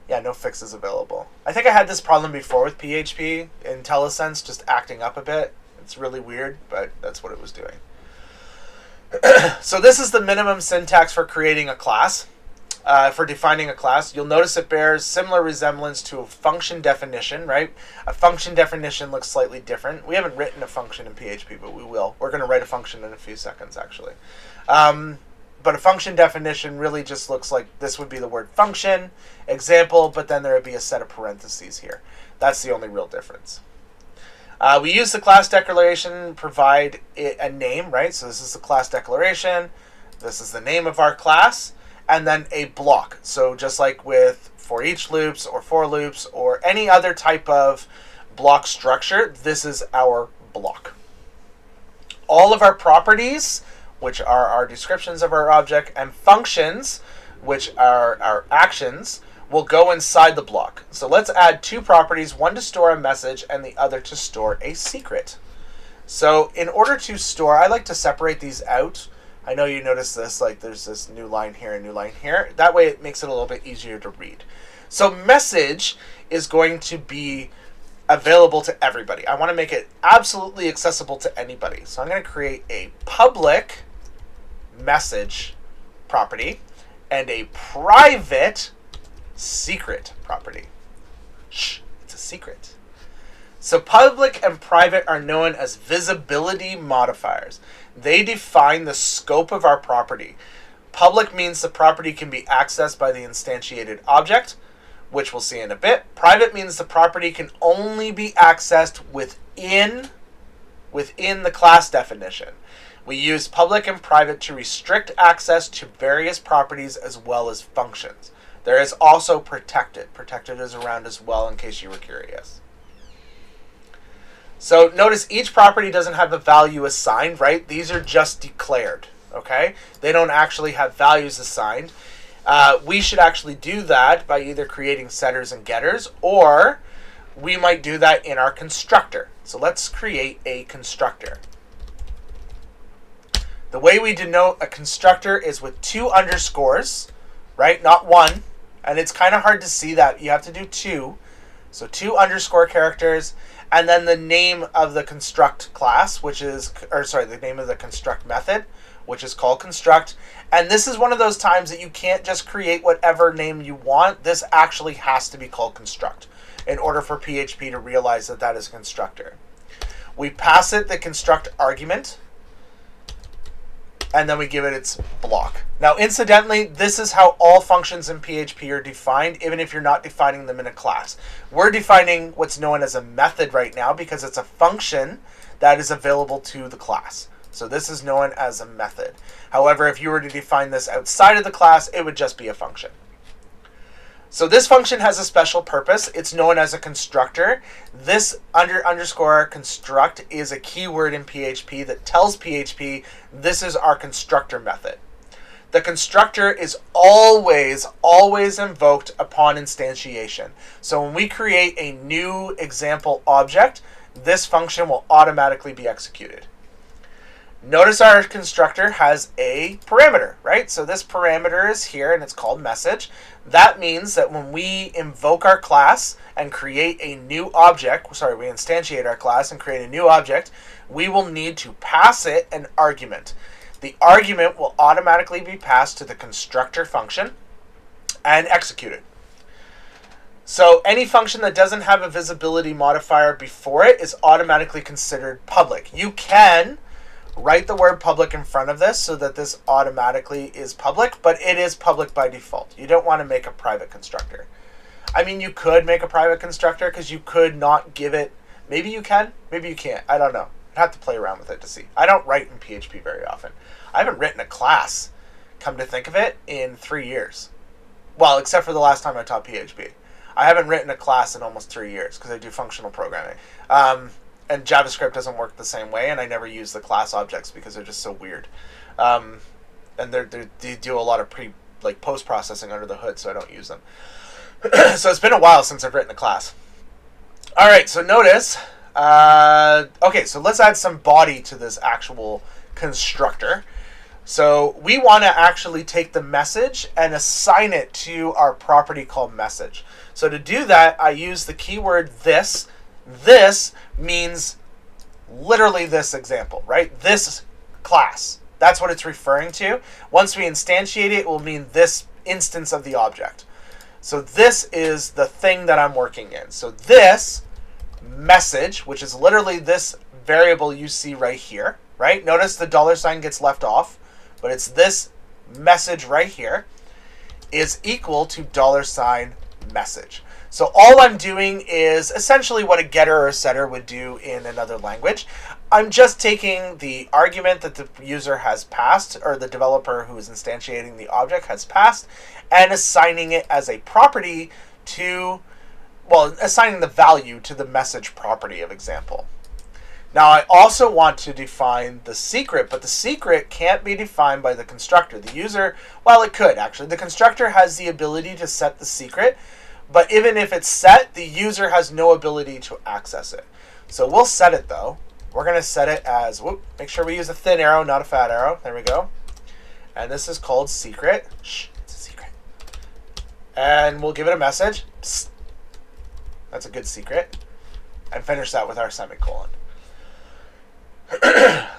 Yeah, no fixes available. I think I had this problem before with PHP, IntelliSense just acting up a bit. It's really weird, but that's what it was doing. So this is the minimum syntax for creating a class. for defining a class. You'll notice it bears similar resemblance to a function definition, right? A function definition looks slightly different. We haven't written a function in PHP, but we will. We're going to write a function in a few seconds, actually. But a function definition really just looks like this would be the word function, example, but then there would be a set of parentheses here. That's the only real difference. We use the class declaration, provide it a name, right? So this is the class declaration. This is the name of our class. And then a block. So just like with for each loops or for loops or any other type of block structure, this is our block. All of our properties, which are our descriptions of our object, and functions, which are our actions, will go inside the block. So let's add two properties, one to store a message and the other to store a secret. So in order to store, I like to separate these out. I know you notice this, like there's this new line here and new line here. That way it makes it a little bit easier to read. So message is going to be available to everybody. I want to make it absolutely accessible to anybody. So I'm going to create a public message property and a private secret property. Shh, it's a secret. So public and private are known as visibility modifiers. They define the scope of our property. Public means the property can be accessed by the instantiated object, which we'll see in a bit. Private means the property can only be accessed within the class definition. We use public and private to restrict access to various properties as well as functions. There is also protected. Protected is around as well in case you were curious. So notice each property doesn't have a value assigned, right? These are just declared, okay? They don't actually have values assigned. We should actually do that by either creating setters and getters, or we might do that in our constructor. So let's create a constructor. The way we denote a constructor is with 2 underscores, right? Not 1. And it's kind of hard to see that. You have to do 2. So 2 underscore characters, and then the name of the construct class, which is, the name of the construct method, which is called construct. And this is one of those times that you can't just create whatever name you want. This actually has to be called construct in order for PHP to realize that that is a constructor. We pass it the construct argument, and then we give it its block. Now, incidentally, this is how all functions in PHP are defined, even if you're not defining them in a class. We're defining what's known as a method right now because it's a function that is available to the class. So this is known as a method. However, if you were to define this outside of the class, it would just be a function. So this function has a special purpose. It's known as a constructor. This underscore construct is a keyword in PHP that tells PHP this is our constructor method. The constructor is always invoked upon instantiation. So when we create a new example object, this function will automatically be executed. Notice our constructor has a parameter, right? So this parameter is here and it's called message. That means that when we invoke our class and create a new object, we instantiate our class and create a new object, we will need to pass it an argument. The argument will automatically be passed to the constructor function and executed. So any function that doesn't have a visibility modifier before it is automatically considered public. You can write the word public in front of this so that this automatically is public, but it is public by default. You don't want to make a private constructor. I mean, you could make a private constructor because you could not give it, maybe you can, maybe you can't, I don't know. I'd have to play around with it to see. I don't write in PHP very often. I haven't written a class, come to think of it, in 3 years. Well, except for the last time I taught PHP. I haven't written a class in almost 3 years because I do functional programming. And JavaScript doesn't work the same way, and I never use the class objects because they're just so weird. And they do a lot of post-processing under the hood, so I don't use them. So it's been a while since I've written a class. All right, so notice, okay, so let's add some body to this actual constructor. So we want to actually take the message and assign it to our property called message. So to do that, I use the keyword this. This means literally this example, right? This class. That's what it's referring to. Once we instantiate it, it will mean this instance of the object. So this is the thing that I'm working in. So this message, which is literally this variable you see right here, right? Notice the $ gets left off, but it's this message right here is equal to $message. So all I'm doing is essentially what a getter or a setter would do in another language. I'm just taking the argument that the user has passed, or the developer who is instantiating the object has passed, and assigning it as a property to, well, assigning the value to the message property of example. Now I also want to define the secret, but the secret can't be defined by the constructor. The user, well, it could actually. The constructor has the ability to set the secret, but even if it's set, the user has no ability to access it. So we'll set it though. We're going to set it as, make sure we use a thin arrow, not a fat arrow. There we go. And this is called secret. Shh, it's a secret. And we'll give it a message. Psst. That's a good secret. And finish that with our semicolon.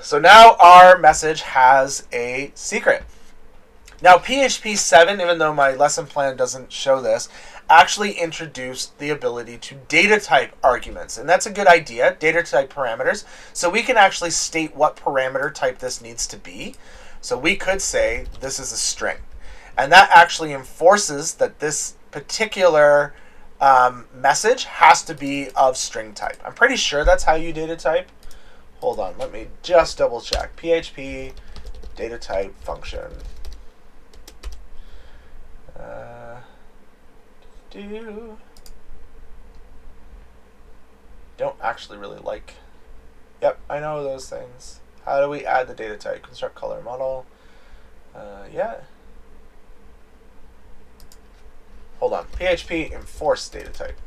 So now our message has a secret. Now PHP 7, even though my lesson plan doesn't show this, actually introduced the ability to data type arguments. And that's a good idea, data type parameters. So we can actually state what parameter type this needs to be. So we could say this is a string. And that actually enforces that this particular message has to be of string type. I'm pretty sure that's how you data type. Hold on, let me just double check. PHP data type function. Don't actually really like. Yep, I know those things. How do we add the data type? Construct color model. Yeah. Hold on. PHP enforce data type.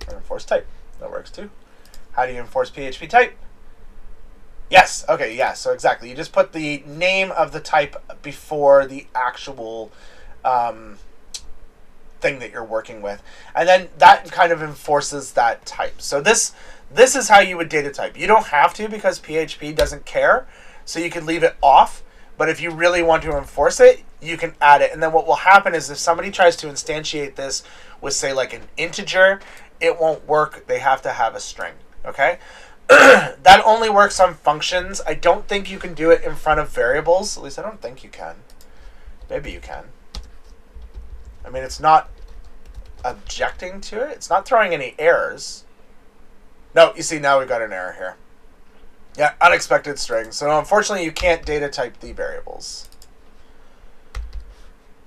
Or enforce type. That works too. How do you enforce PHP type? Yes. Okay. Yeah. So exactly. You just put the name of the type before the actual thing that you're working with, and then that kind of enforces that type. So this is how you would data type. You don't have to, because PHP doesn't care. So you could leave it off. But if you really want to enforce it, you can add it. And then what will happen is if somebody tries to instantiate this with, say, like an integer, it won't work. They have to have a string. Okay. That only works on functions. I don't think you can do it in front of variables. At least I don't think you can. Maybe you can. I mean, it's not objecting to it. It's not throwing any errors. No, you see, now we've got an error here. Yeah, unexpected string. So unfortunately, you can't data type the variables,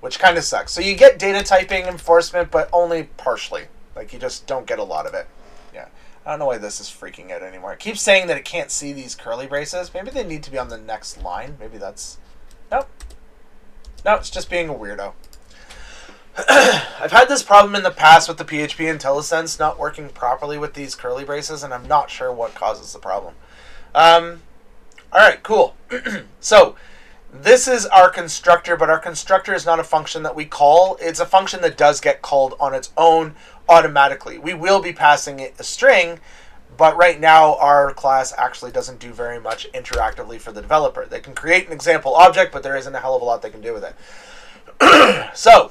which kind of sucks. So you get data typing enforcement, but only partially. Like, you just don't get a lot of it. Yeah. I don't know why this is freaking out anymore. It keeps saying that it can't see these curly braces. Maybe they need to be on the next line. Maybe that's... Nope. No, it's just being a weirdo. I've had this problem in the past with the PHP IntelliSense not working properly with these curly braces, and I'm not sure what causes the problem. Alright, cool. So, this is our constructor, but our constructor is not a function that we call. It's a function that does get called on its own automatically. We will be passing it a string, but right now our class actually doesn't do very much interactively for the developer. They can create an example object, but there isn't a hell of a lot they can do with it. So,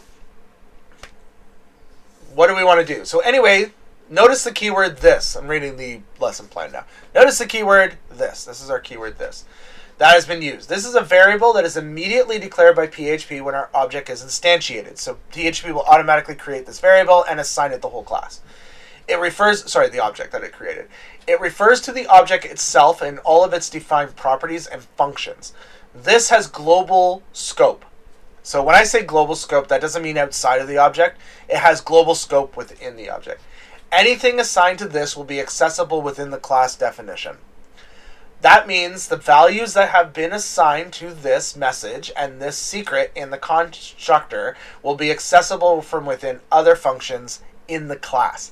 what do we want to do? So anyway, notice the keyword this. I'm reading the lesson plan now. Notice the keyword this. This is our keyword this. That has been used. This is a variable that is immediately declared by PHP when our object is instantiated. So PHP will automatically create this variable and assign it the whole class. It refers, sorry, the object that it created. It refers to the object itself and all of its defined properties and functions. This has global scope. So when I say global scope, that doesn't mean outside of the object. It has global scope within the object. Anything assigned to this will be accessible within the class definition. That means the values that have been assigned to this message and this secret in the constructor will be accessible from within other functions in the class.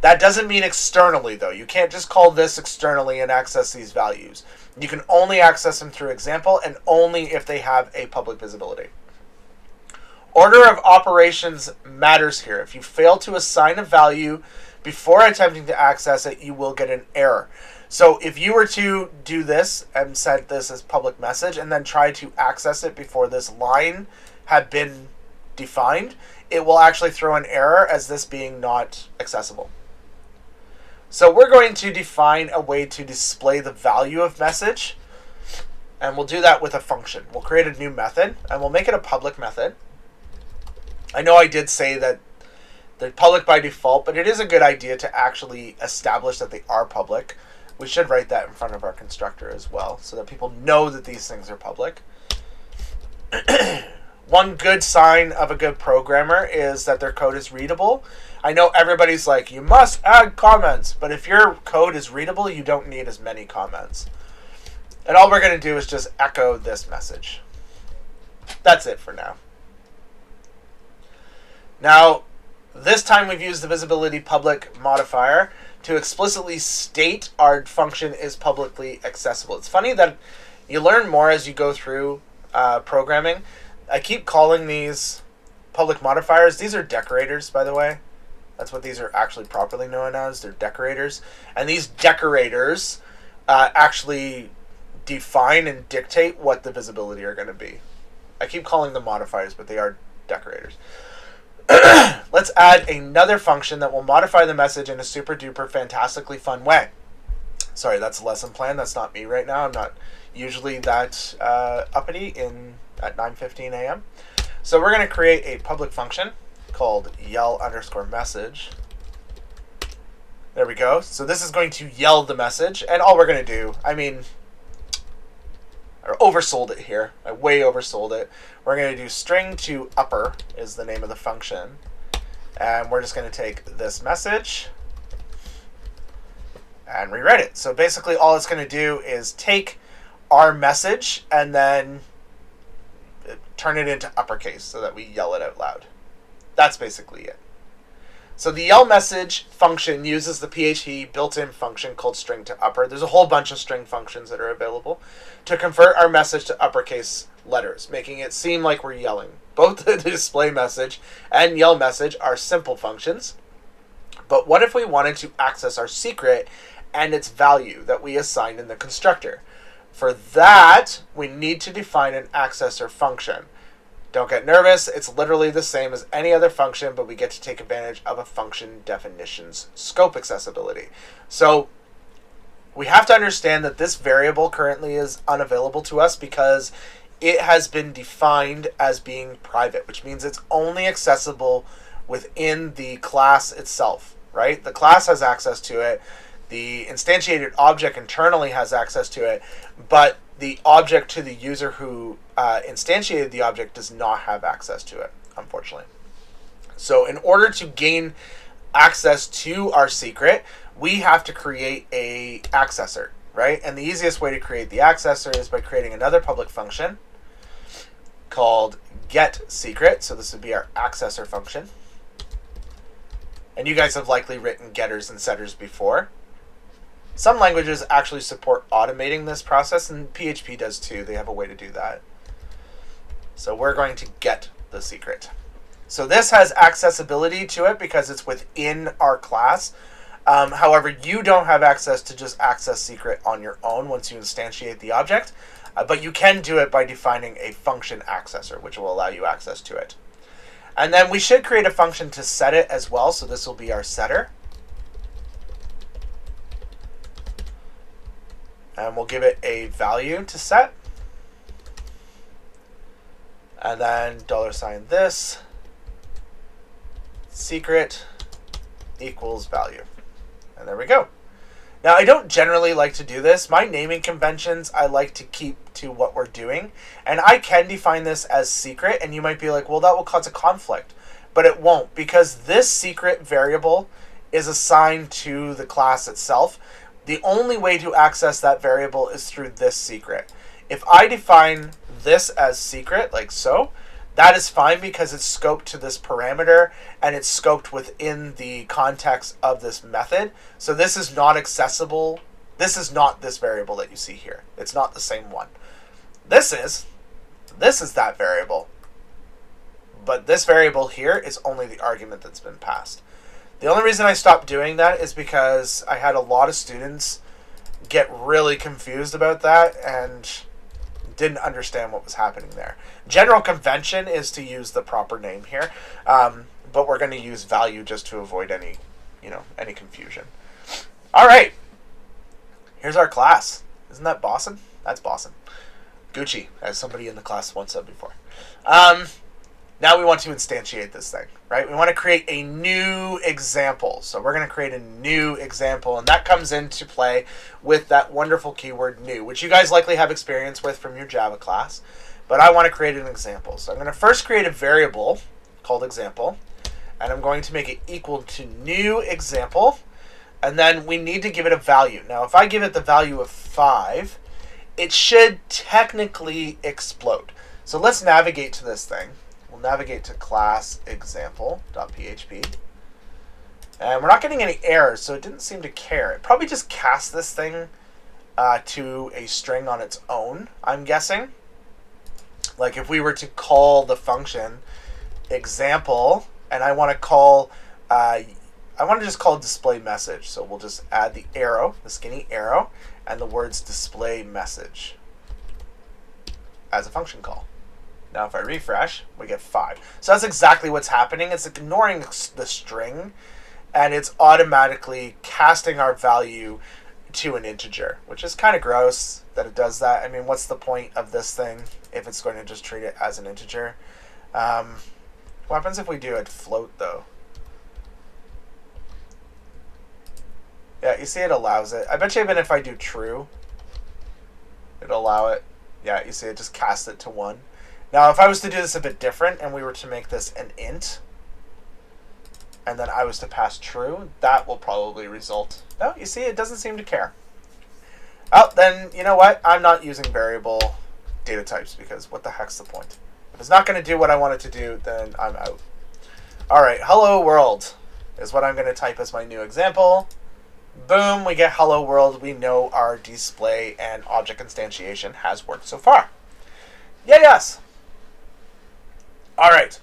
That doesn't mean externally, though. You can't just call this externally and access these values. You can only access them through example and only if they have a public visibility. Order of operations matters here. If you fail to assign a value before attempting to access it, you will get an error. So if you were to do this and set this as public message and then try to access it before this line had been defined, it will actually throw an error as this being not accessible. So we're going to define a way to display the value of message, and we'll do that with a function. We'll create a new method, and we'll make it a public method. I know I did say that they're public by default, but it is a good idea to actually establish that they are public. We should write that in front of our constructor as well, so that people know that these things are public. One good sign of a good programmer is that their code is readable. I know everybody's like, you must add comments, but if your code is readable, you don't need as many comments. And all we're going to do is just echo this message. That's it for now. Now, this time we've used the visibility public modifier to explicitly state our function is publicly accessible. It's funny that you learn more as you go through programming. I keep calling these public modifiers. These are decorators, by the way. That's what these are actually properly known as. They're decorators. And these decorators actually define and dictate what the visibility are going to be. I keep calling them modifiers, but they are decorators. Let's add another function that will modify the message in a super duper fantastically fun way. Sorry, that's a lesson plan. That's not me right now. I'm not usually that uppity at 9:15 a.m. So we're going to create a public function called yell_message. There we go. So this is going to yell the message, and all we're going to do, I oversold it here. I way oversold it. We're going to do string to upper is the name of the function. And we're just going to take this message and rewrite it. So basically all it's going to do is take our message and then turn it into uppercase so that we yell it out loud. That's basically it. So the yell message function uses the PHP built-in function called string to upper. There's a whole bunch of string functions that are available to convert our message to uppercase letters, making it seem like we're yelling. Both the display message and yell message are simple functions. But what if we wanted to access our secret and its value that we assigned in the constructor? For that, we need to define an accessor function. Don't get nervous, it's literally the same as any other function, but we get to take advantage of a function definition's scope accessibility. So we have to understand that this variable currently is unavailable to us because it has been defined as being private, which means it's only accessible within the class itself, right? The class has access to it, the instantiated object internally has access to it, but the object to the user who instantiated the object does not have access to it, unfortunately. So in order to gain access to our secret, we have to create a accessor, right? And the easiest way to create the accessor is by creating another public function called getSecret. So this would be our accessor function. And you guys have likely written getters and setters before. Some languages actually support automating this process, and PHP does too. They have a way to do that. So we're going to get the secret. So this has accessibility to it because it's within our class. However, you don't have access to just access secret on your own once you instantiate the object, but you can do it by defining a function accessor, which will allow you access to it. And then we should create a function to set it as well. So this will be our setter. And we'll give it a value to set. And then $this secret equals value. And there we go. Now, I don't generally like to do this. My naming conventions, I like to keep to what we're doing. And I can define this as secret, and you might be like, well, that will cause a conflict. But it won't, because this secret variable is assigned to the class itself. The only way to access that variable is through this secret. If I define this as secret, like so, that is fine because it's scoped to this parameter and it's scoped within the context of this method. So this is not accessible. This is not this variable that you see here. It's not the same one. This is that variable. But this variable here is only the argument that's been passed. The only reason I stopped doing that is because I had a lot of students get really confused about that and didn't understand what was happening there. General convention is to use the proper name here, but we're going to use value just to avoid any confusion. All right, here's our class. Isn't that bossing? That's bossing. Gucci, as somebody in the class once said before. Now we want to instantiate this thing, right? We want to create a new example. So we're going to create a new example, and that comes into play with that wonderful keyword new, which you guys likely have experience with from your Java class. But I want to create an example. So I'm going to first create a variable called example, and I'm going to make it equal to new example, and then we need to give it a value. Now, if I give it the value of 5, it should technically explode. So let's navigate to this thing. We'll navigate to class example.php. And we're not getting any errors, so it didn't seem to care. It probably just cast this thing to a string on its own, I'm guessing. Like if we were to call the function example, and I want to call, I want to just call display message. So we'll just add the arrow, the skinny arrow, and the words display message as a function call. Now if I refresh, we get 5. So that's exactly what's happening. It's ignoring the string, and it's automatically casting our value to an integer, which is kind of gross that it does that. I mean, what's the point of this thing if it's going to just treat it as an integer? What happens if we do a float, though? Yeah, you see it allows it. I bet you even if I do true, it'll allow it. Yeah, you see it just casts it to 1. Now, if I was to do this a bit different and we were to make this an int, and then I was to pass true, that will probably result. No, you see, it doesn't seem to care. Oh, then, you know what? I'm not using variable data types because what the heck's the point? If it's not going to do what I want it to do, then I'm out. All right, hello world is what I'm going to type as my new example. Boom, we get hello world. We know our display and object instantiation has worked so far. Yeah, yes. All right,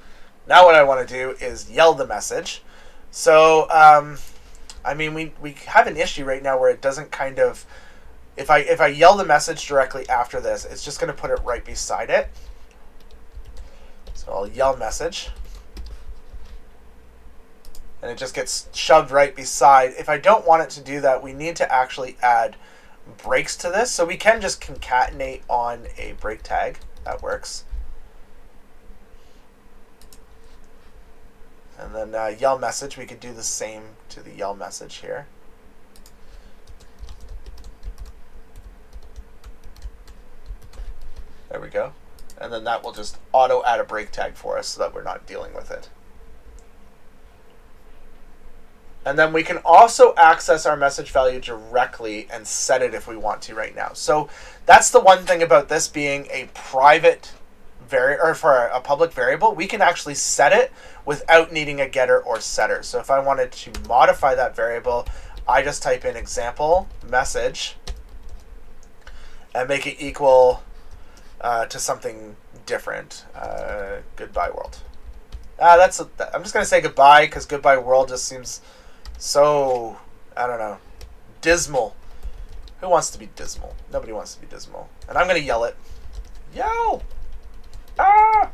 now what I want to do is yell the message. So, I mean, we have an issue right now where it doesn't kind of, if I yell the message directly after this, it's just going to put it right beside it. So I'll yell message, and it just gets shoved right beside. If I don't want it to do that, we need to actually add breaks to this. So we can just concatenate on a break tag. That works. And then yell message, we could do the same to the yell message here. There we go. And then that will just auto add a break tag for us so that we're not dealing with it. And then we can also access our message value directly and set it if we want to right now. So that's the one thing about this being a private or for a public variable, we can actually set it without needing a getter or setter. So if I wanted to modify that variable, I just type in example message and make it equal to something different. Goodbye world. I'm just going to say goodbye because goodbye world just seems so, I don't know, dismal. Who wants to be dismal? Nobody wants to be dismal. And I'm going to yell it. Yo! Ah!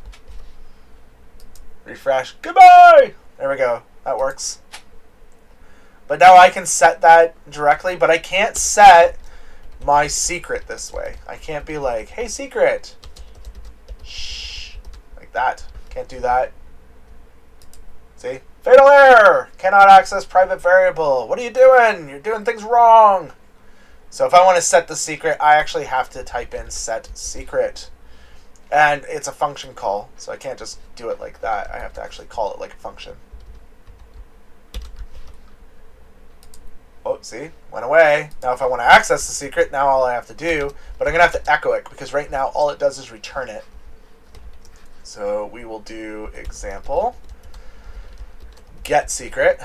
Refresh. Goodbye! There we go. That works. But now I can set that directly, but I can't set my secret this way. I can't be like, hey, secret. Shh. Like that. Can't do that. See? Fatal error! Cannot access private variable. What are you doing? You're doing things wrong. So if I want to set the secret, I actually have to type in set secret. And it's a function call, so I can't just do it like that. I have to actually call it like a function. Oh, see? Went away. Now if I want to access the secret, now all I have to do, but I'm going to have to echo it because right now all it does is return it. So we will do example get secret.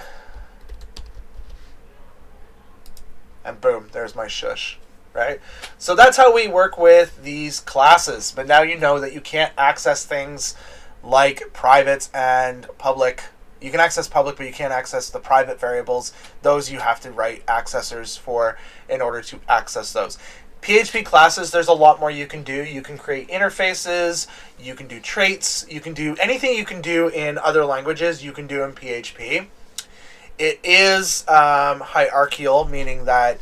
And boom, there's my shush. Right? So that's how we work with these classes. But now you know that you can't access things like privates and public You can access public, but you can't access the private variables. Those you have to write accessors for in order to access those. PHP classes, there's a lot more you can do. You can create interfaces, you can do traits, you can do anything you can do in other languages, you can do in PHP. It is hierarchical, meaning that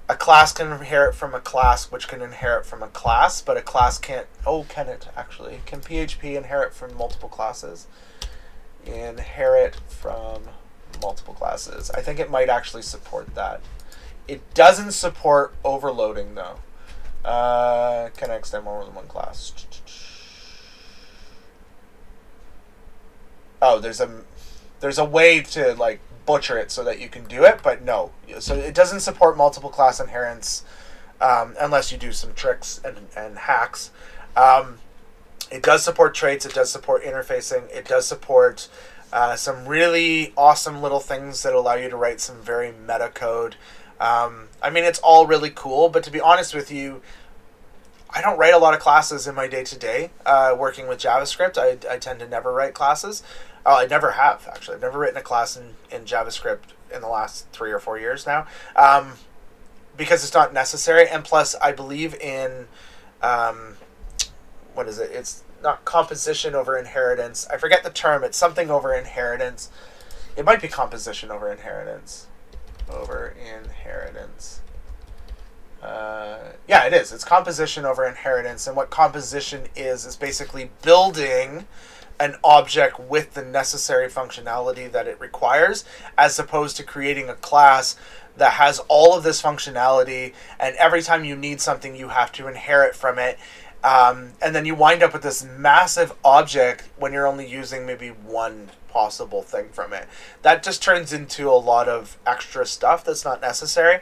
a class can inherit from a class, which can inherit from a class, but a class can't. Oh, can it actually? Can PHP inherit from multiple classes? Inherit from multiple classes. I think it might actually support that. It doesn't support overloading though. Can I extend more than one class? Oh, there's a way to like butcher it so that you can do it, but no. So it doesn't support multiple class inheritance unless you do some tricks and hacks. It does support traits. It does support interfacing. It does support some really awesome little things that allow you to write some very meta code. I mean, it's all really cool, but to be honest with you, I don't write a lot of classes in my day-to-day working with JavaScript. I tend to never write classes. I never have, actually. I've never written a class in JavaScript in the last 3 or 4 years now because it's not necessary. And plus, I believe in, what is it? It's not composition over inheritance. I forget the term. It's something over inheritance. It might be composition over inheritance. Yeah, it is. It's composition over inheritance. And what composition is basically building an object with the necessary functionality that it requires, as opposed to creating a class that has all of this functionality, and every time you need something, you have to inherit from it. And then you wind up with this massive object when you're only using maybe one possible thing from it. That just turns into a lot of extra stuff that's not necessary.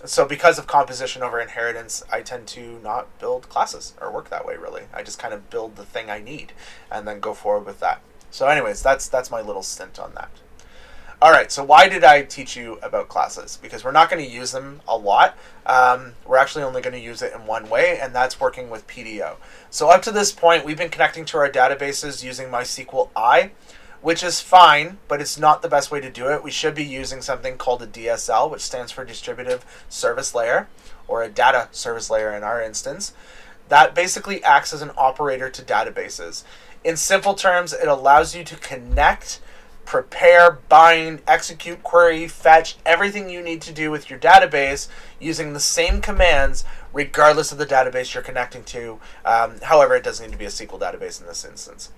So because of composition over inheritance, I tend to not build classes or work that way, really. I just kind of build the thing I need and then go forward with that. So anyways, that's my little stint on that. All right, so why did I teach you about classes? Because we're not going to use them a lot. We're actually only going to use it in one way, and that's working with Pdo. So up to this point, we've been connecting to our databases using MySQLi, which is fine, but it's not the best way to do it. We should be using something called a DSL, which stands for Distributive Service Layer, or a Data Service Layer in our instance. That basically acts as an operator to databases. In simple terms, it allows you to connect, prepare, bind, execute, query, fetch, everything you need to do with your database using the same commands regardless of the database you're connecting to. However, it doesn't need to be a SQL database in this instance.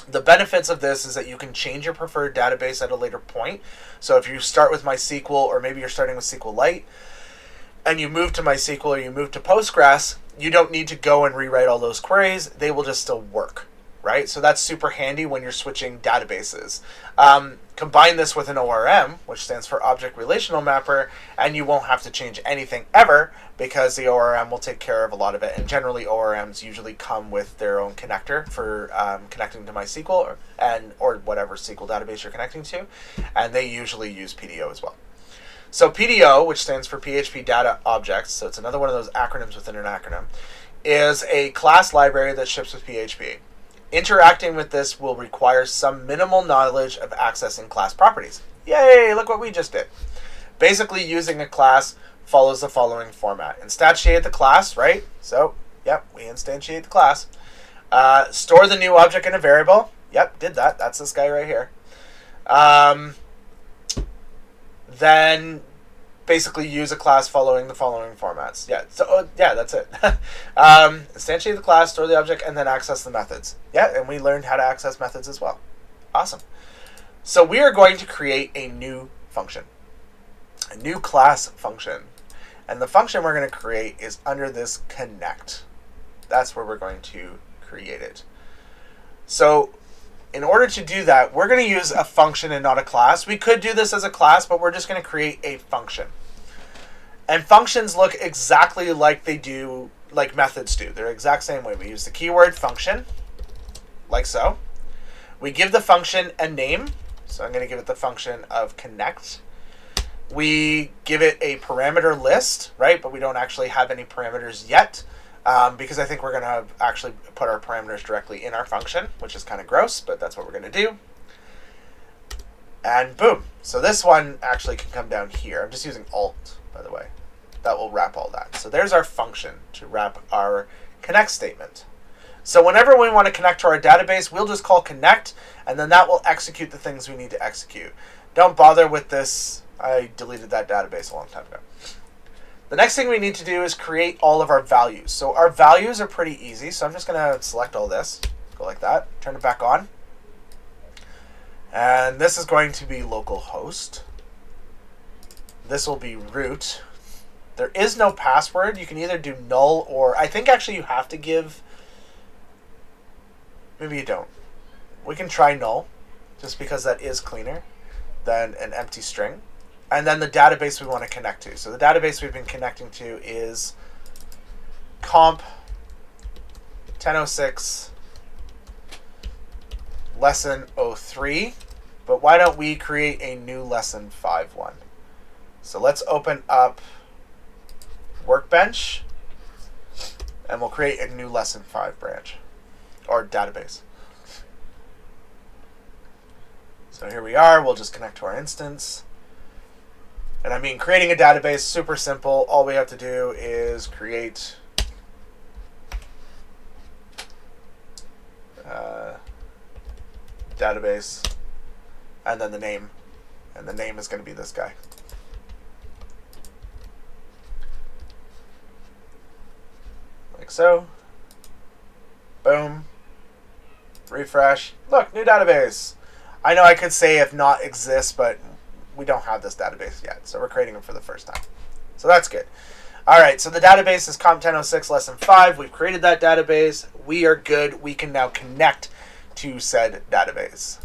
The benefits of this is that you can change your preferred database at a later point. So if you start with MySQL, or maybe you're starting with SQLite, and you move to MySQL or you move to Postgres, you don't need to go and rewrite all those queries. They will just still work, right? So that's super handy when you're switching databases. Combine this with an ORM, which stands for Object Relational Mapper, and you won't have to change anything ever because the ORM will take care of a lot of it. And generally, ORMs usually come with their own connector for connecting to MySQL or whatever SQL database you're connecting to, and they usually use Pdo as well. So Pdo, which stands for PHP Data Objects, so it's another one of those acronyms within an acronym, is a class library that ships with PHP. Interacting with this will require some minimal knowledge of accessing class properties. Yay, look what we just did. Basically, using a class follows the following format. Instantiate the class, right? So, yep, we instantiate the class. Store the new object in a variable. Yep, did that. That's this guy right here. Then basically use a class following the following formats. Yeah, so yeah, that's it. Instantiate the class, store the object, and then access the methods. Yeah, and we learned how to access methods as well. Awesome. So we are going to create a new function, a new class function. And the function we're going to create is under this connect. That's where we're going to create it. So in order to do that, we're going to use a function and not a class. We could do this as a class, but we're just going to create a function. And functions look exactly like methods do. They're the exact same way. We use the keyword function, like so. We give the function a name. So I'm going to give it the function of connect. We give it a parameter list, right? But we don't actually have any parameters yet. Because I think we're going to actually put our parameters directly in our function, which is kind of gross, but that's what we're going to do. And boom. So this one actually can come down here. I'm just using Alt, by the way. That will wrap all that. So there's our function to wrap our connect statement. So whenever we want to connect to our database, we'll just call connect, and then that will execute the things we need to execute. Don't bother with this. I deleted that database a long time ago. The next thing we need to do is create all of our values. So our values are pretty easy. So I'm just going to select all this, go like that, turn it back on. And this is going to be localhost. This will be root. There is no password. You can either do null or I think actually you have to give. Maybe you don't. We can try null just because that is cleaner than an empty string. And then the database we want to connect to. So the database we've been connecting to is comp 1006 lesson 03. But why don't we create a new lesson 5.1? So let's open up Workbench, and we'll create a new lesson 5 branch, or database. So here we are. We'll just connect to our instance. And I mean, creating a database, super simple. All we have to do is create database, and then the name. And the name is going to be this guy. Like so. Boom. Refresh. Look, new database. I know I could say if not exists, but we don't have this database yet. So we're creating it for the first time. So that's good. All right, so the database is comp 1006 lesson 5. We've created that database. We are good. We can now connect to said database.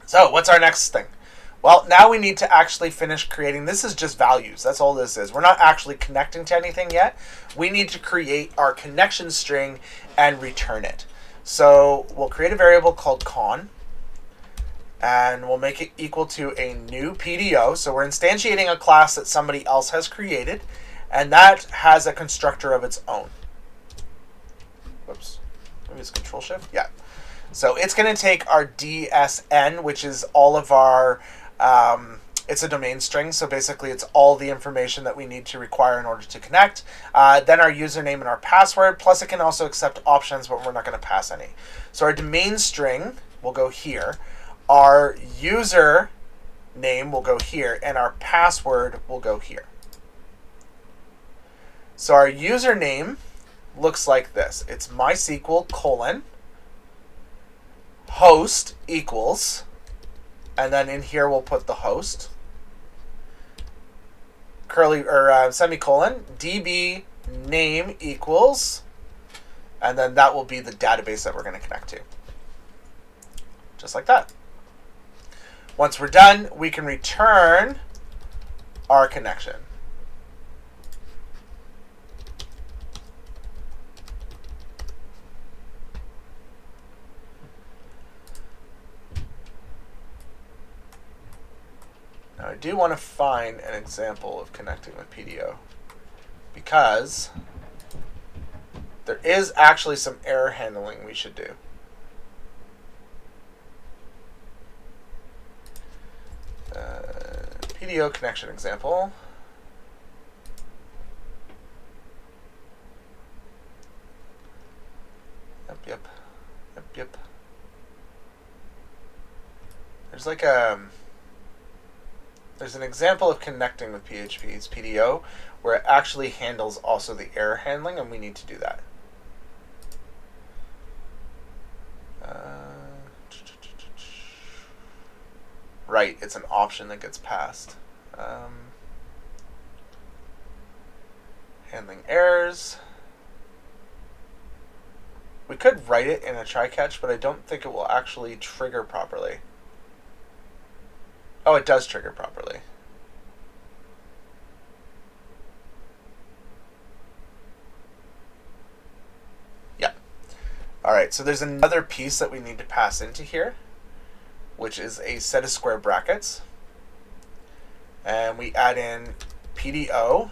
So what's our next thing? Well, now we need to actually finish creating. This is just values. That's all this is. We're not actually connecting to anything yet. We need to create our connection string and return it. So we'll create a variable called con, and we'll make it equal to a new PDO. So we're instantiating a class that somebody else has created, and that has a constructor of its own. Whoops. Maybe it's Control-Shift? Yeah. So it's going to take our DSN, which is all of our, it's a domain string. So basically it's all the information that we need to require in order to connect. Then our username and our password, plus it can also accept options, but we're not going to pass any. So our domain string will go here. Our user name will go here, and our password will go here. So our username looks like this. It's MySQL : host equals, and then in here we'll put the host, curly or semicolon, DB name equals, and then that will be the database that we're going to connect to. Just like that. Once we're done, we can return our connection. Now I do want to find an example of connecting with PDO, because there is actually some error handling we should do. PDO connection example. Yep. There's like there's an example of connecting with PHP's PDO where it actually handles also the error handling, and we need to do that. Right, it's an option that gets passed. Handling errors. We could write it in a try-catch, but I don't think it will actually trigger properly. Oh, it does trigger properly. Yeah. All right, so there's another piece that we need to pass into here, which is a set of square brackets. And we add in PDO, :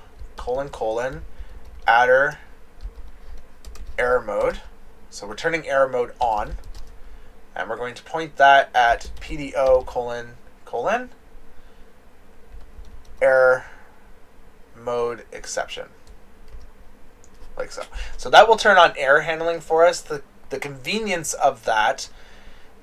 adder, error mode. So we're turning error mode on. And we're going to point that at Pdo : error mode exception. Like so. So that will turn on error handling for us. The convenience of that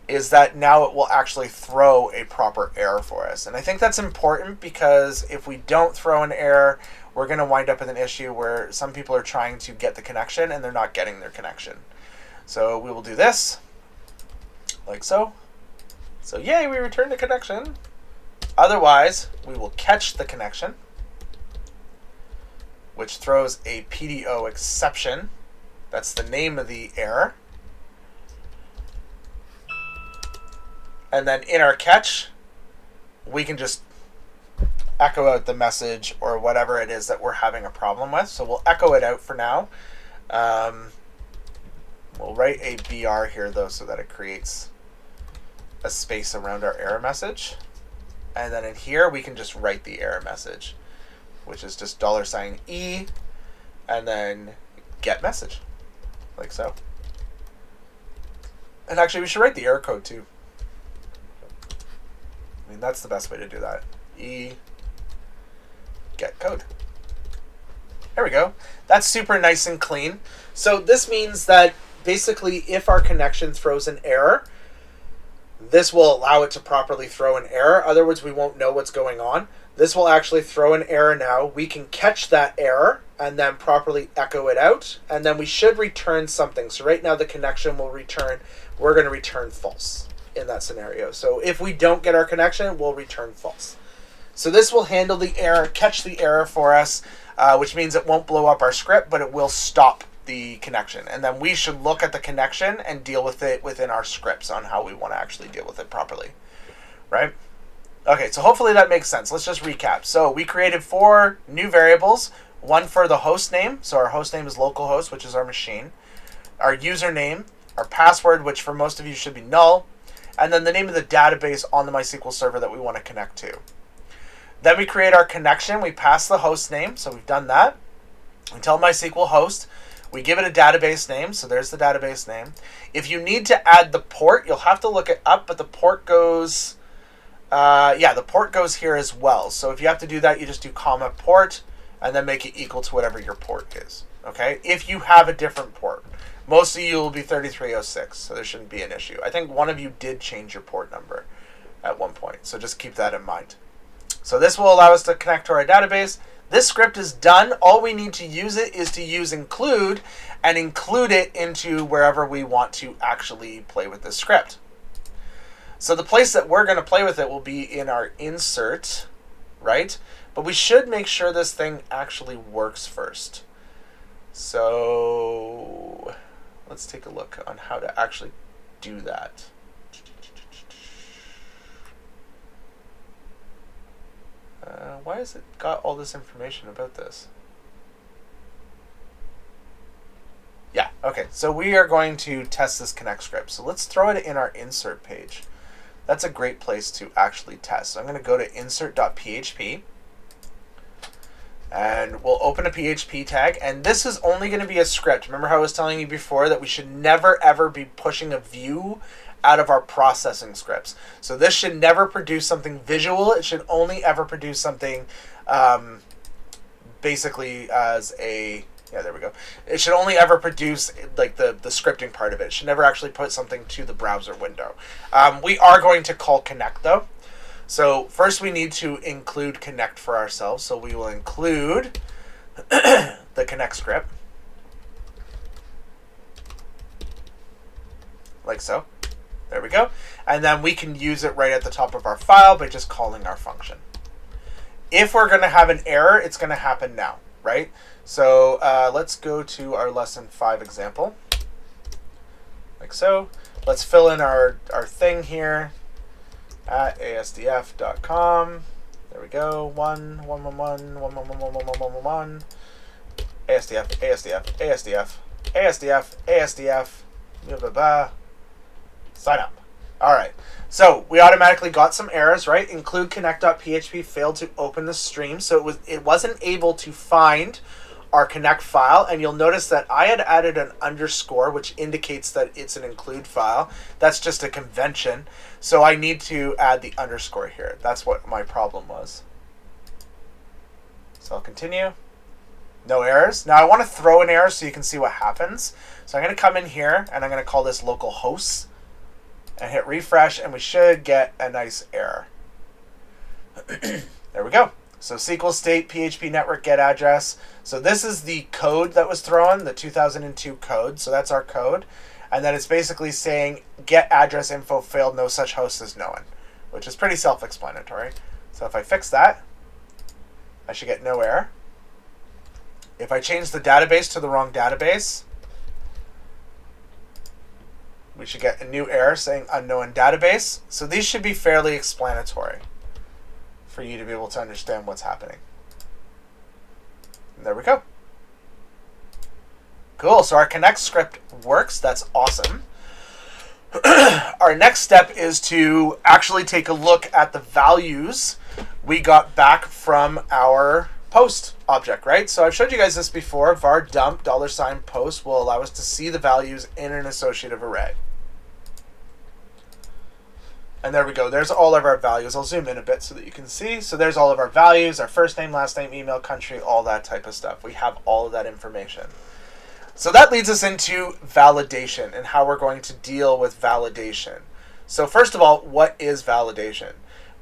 is that now it will actually throw a proper error for us. And I think that's important because if we don't throw an error, we're going to wind up with an issue where some people are trying to get the connection and they're not getting their connection. So we will do this, like so. So yay, we returned the connection. Otherwise, we will catch the connection, which throws a Pdo exception. That's the name of the error. And then in our catch, we can just echo out the message or whatever it is that we're having a problem with. So we'll echo it out for now. We'll write a BR here, though, so that it creates a space around our error message. And then in here, we can just write the error message, which is just $E and then get message, like so. And actually, we should write the error code, too. I mean, that's the best way to do that. E get code. There we go. That's super nice and clean. So this means that basically if our connection throws an error, this will allow it to properly throw an error. Otherwise, we won't know what's going on. This will actually throw an error now. We can catch that error and then properly echo it out. And then we should return something. So right now the connection will return, we're going to return false in that scenario. So if we don't get our connection, we'll return false. So this will handle the error, catch the error for us, which means it won't blow up our script, but it will stop the connection. And then we should look at the connection and deal with it within our scripts on how we want to actually deal with it properly, right? Okay, so hopefully that makes sense. Let's just recap. So we created 4 new variables, one for the host name. So our host name is localhost, which is our machine. Our username, our password, which for most of you should be null, and then the name of the database on the MySQL server that we want to connect to. Then we create our connection. We pass the host name, so we've done that. We tell MySQL host. We give it a database name, so there's the database name. If you need to add the port, you'll have to look it up, but the port goes, the port goes here as well. So if you have to do that, you just do comma port, and then make it equal to whatever your port is, okay? If you have a different port. Most of you will be 3306, so there shouldn't be an issue. I think one of you did change your port number at one point, so just keep that in mind. So this will allow us to connect to our database. This script is done. All we need to use it is to use include and include it into wherever we want to actually play with this script. So the place that we're going to play with it will be in our insert, right? But we should make sure this thing actually works first. So let's take a look on how to actually do that. Why has it got all this information about this? Yeah, okay, so we are going to test this connect script. So let's throw it in our insert page. That's a great place to actually test. So I'm going to go to insert.php. And we'll open a PHP tag. And this is only going to be a script. Remember how I was telling you before that we should never, ever be pushing a view out of our processing scripts. So this should never produce something visual. It should only ever produce something basically as a, yeah, there we go. It should only ever produce like the scripting part of it. It should never actually put something to the browser window. We are going to call connect though. So first we need to include connect for ourselves. So we will include the connect script. Like so. There we go. And then we can use it right at the top of our file by just calling our function. If we're going to have an error, it's going to happen now, right? So let's go to our lesson 5 example. Like so. Let's fill in our thing here at asdf.com. There we go. 1.1.1.1.1.1.1.1. ASDF, ASDF, ASDF, ASDF, ASDF, blah, blah, blah. Sign up. All right. So we automatically got some errors, right? Include connect.php failed to open the stream. So it wasn't able to find our connect file, and you'll notice that I had added an underscore, which indicates that it's an include file. That's just a convention. So I need to add the underscore here. That's what my problem was. So I'll continue. No errors. Now I want to throw an error so you can see what happens. So I'm going to come in here and I'm going to call this localhost and hit refresh, and we should get a nice error. There we go. So SQL state PHP network get address. So this is the code that was thrown, the 2002 code. So that's our code. And then it's basically saying get address info failed, no such host is known, which is pretty self-explanatory. So if I fix that, I should get no error. If I change the database to the wrong database, we should get a new error saying unknown database. So these should be fairly explanatory for you to be able to understand what's happening. And there we go. Cool, so our connect script works. That's awesome. Our next step is to actually take a look at the values we got back from our post object, right? So I've showed you guys this before. var dump $post will allow us to see the values in an associative array. And there we go. There's all of our values. I'll zoom in a bit so that you can see. So there's all of our values, our first name, last name, email, country, all that type of stuff. We have all of that information. So that leads us into validation and how we're going to deal with validation. So first of all, what is validation?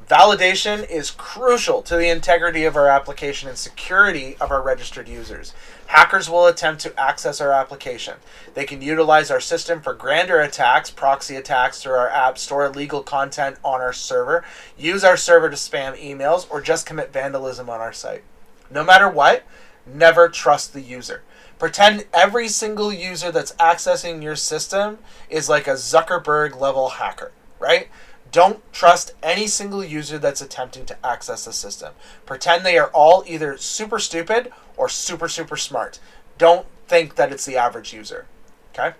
Validation is crucial to the integrity of our application and security of our registered users. Hackers will attempt to access our application. They can utilize our system for grander attacks, proxy attacks through our app, store illegal content on our server, use our server to spam emails, or just commit vandalism on our site. No matter what, never trust the user. Pretend every single user that's accessing your system is like a Zuckerberg level hacker, right? Don't trust any single user that's attempting to access the system. Pretend they are all either super stupid or super, super smart. Don't think that it's the average user, okay?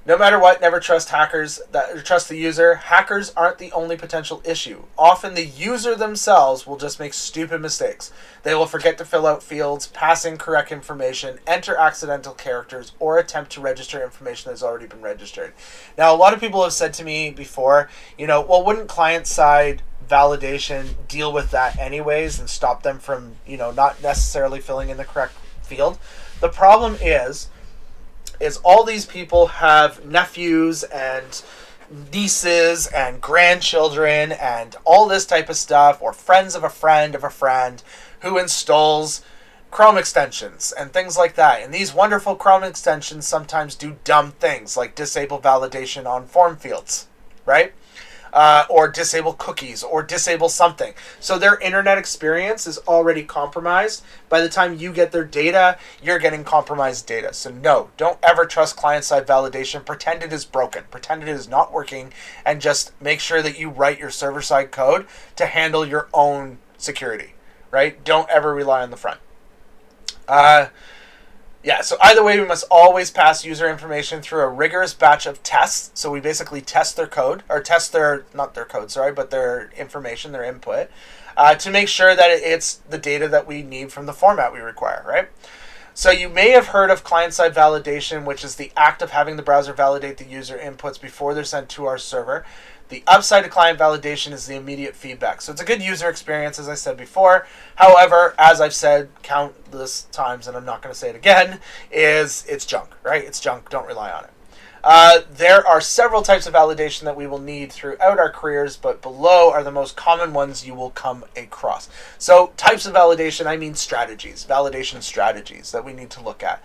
No matter what, never trust hackers. Trust the user. Hackers aren't the only potential issue. Often the user themselves will just make stupid mistakes. They will forget to fill out fields, pass incorrect information, enter accidental characters, or attempt to register information that's already been registered. Now, a lot of people have said to me before, well, wouldn't client-side validation deal with that anyways and stop them from, not necessarily filling in the correct field? The problem is all these people have nephews and nieces and grandchildren and all this type of stuff, or friends of a friend who installs Chrome extensions and things like that. And these wonderful Chrome extensions sometimes do dumb things like disable validation on form fields, right? Or disable cookies, or disable something. So their internet experience is already compromised. By the time you get their data, you're getting compromised data. So no, don't ever trust client-side validation. Pretend it is broken. Pretend it is not working, and just make sure that you write your server-side code to handle your own security, right? Don't ever rely on the front. Yeah, so either way, we must always pass user information through a rigorous batch of tests. So we basically test their code, or test their, not their code, sorry, but their information, their input, to make sure that it's the data that we need from the format we require, right? So you may have heard of client-side validation, which is the act of having the browser validate the user inputs before they're sent to our server. The upside of client validation is the immediate feedback. So it's a good user experience, as I said before. However, as I've said countless times, and I'm not going to say it again, it's junk, right? It's junk. Don't rely on it. There are several types of validation that we will need throughout our careers, but below are the most common ones you will come across. So types of validation, I mean strategies, validation strategies that we need to look at.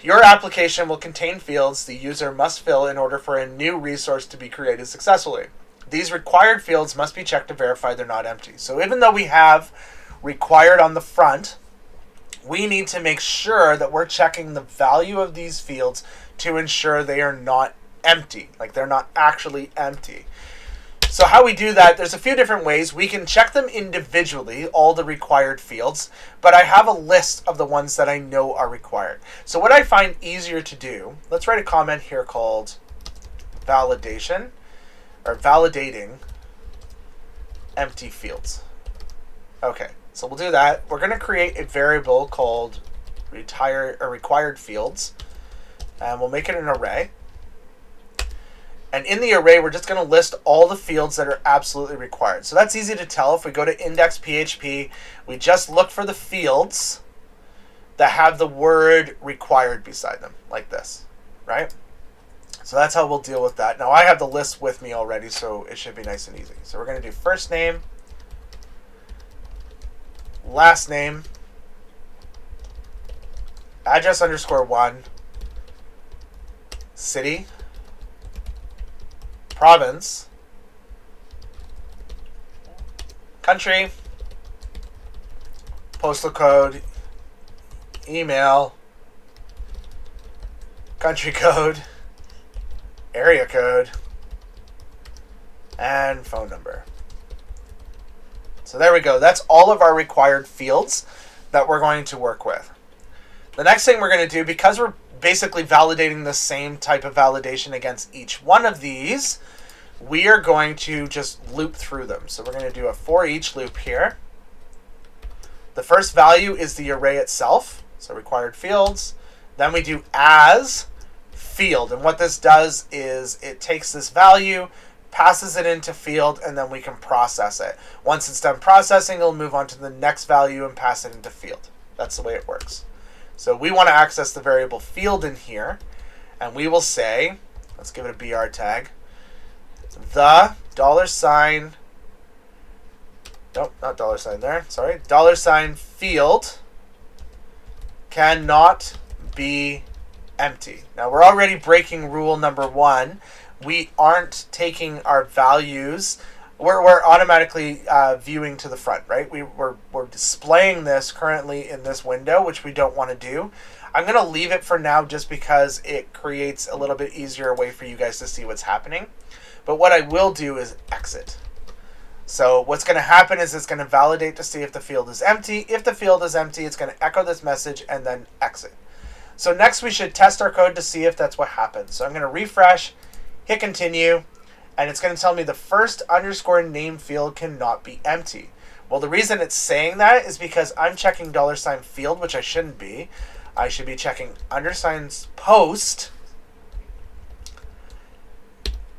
Your application will contain fields the user must fill in order for a new resource to be created successfully. These required fields must be checked to verify they're not empty. So even though we have required on the front, we need to make sure that we're checking the value of these fields to ensure they are not empty, like they're not actually empty. So how we do that, there's a few different ways. We can check them individually, all the required fields, but I have a list of the ones that I know are required. So what I find easier to do, let's write a comment here called validation, or validating empty fields. Okay, So we'll do that. We're going to create a variable called required fields, and we'll make it an array. And in the array, we're just going to list all the fields that are absolutely required. So that's easy to tell. If we go to index.php, we just look for the fields that have the word required beside them, like this, right? So that's how we'll deal with that. Now, I have the list with me already, so it should be nice and easy. So we're going to do first name, last name, address _1, city, province, country, postal code, email, country code, area code, and phone number. So there we go. That's all of our required fields that we're going to work with. The next thing we're going to do, because we're basically validating the same type of validation against each one of these, we are going to just loop through them. So we're going to do a for each loop here. The first value is the array itself, so required fields. Then we do as field, and what this does is it takes this value, passes it into field, and then we can process it. Once it's done processing, it'll move on to the next value and pass it into field. That's the way it works. So we want to access the variable field in here, and we will say, let's give it a BR tag, the $, nope, not $sign there, sorry, $sign field cannot be empty. Now we're already breaking rule number 1. We aren't taking our values, we're automatically viewing to the front, right? We're displaying this currently in this window, which we don't want to do. I'm going to leave it for now just because it creates a little bit easier way for you guys to see what's happening. But what I will do is exit. So what's going to happen is it's going to validate to see if the field is empty. If the field is empty, it's going to echo this message and then exit. So next we should test our code to see if that's what happens. So I'm going to refresh, hit continue, and it's going to tell me the first _name field cannot be empty. Well, the reason it's saying that is because I'm checking $sign field, which I shouldn't be. I should be checking $post,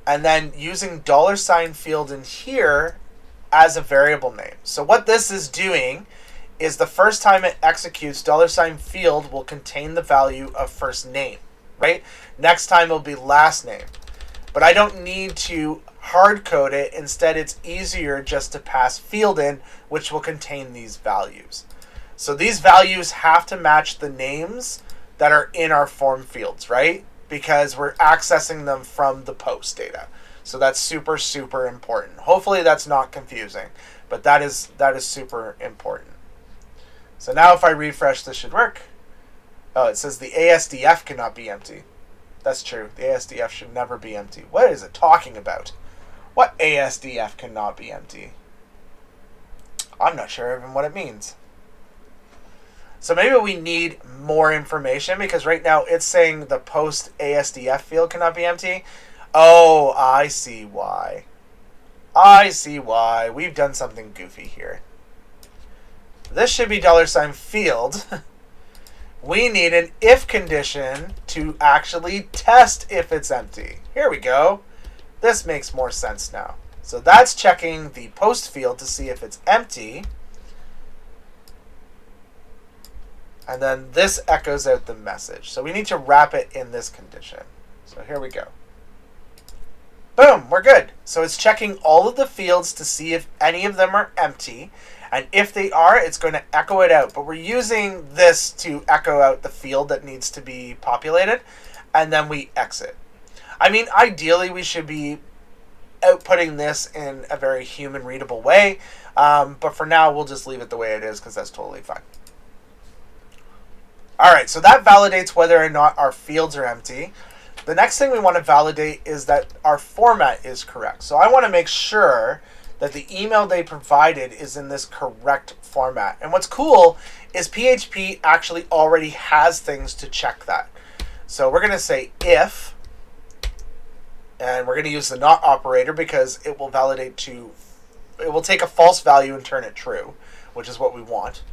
and then using $sign field in here as a variable name. So what this is doing is the first time it executes, $sign field will contain the value of first name, right? Next time it'll be last name. But I don't need to hard code it. Instead, it's easier just to pass field in, which will contain these values. So these values have to match the names that are in our form fields, right? Because we're accessing them from the post data. So that's super, super important. Hopefully that's not confusing, but that is super important. So now if I refresh, this should work. Oh, it says the ASDF cannot be empty. That's true. The ASDF should never be empty. What is it talking about? What ASDF cannot be empty? I'm not sure even what it means. So maybe we need more information, because right now it's saying the post ASDF field cannot be empty. Oh, I see why. I see why. We've done something goofy here. This should be $sign field. We need an if condition to actually test if it's empty. Here we go. This makes more sense now. So that's checking the post field to see if it's empty. And then this echoes out the message. So we need to wrap it in this condition. So here we go. Boom, we're good. So it's checking all of the fields to see if any of them are empty. And if they are, it's going to echo it out. But we're using this to echo out the field that needs to be populated. And then we exit. I mean, ideally, we should be outputting this in a very human-readable way. But for now, we'll just leave it the way it is, because that's totally fine. All right, so that validates whether or not our fields are empty. The next thing we want to validate is that our format is correct. So I want to make sure that the email they provided is in this correct format. And what's cool is PHP actually already has things to check that. So we're going to say if, and we're going to use the not operator because it will validate to, it will take a false value and turn it true. which is what we want.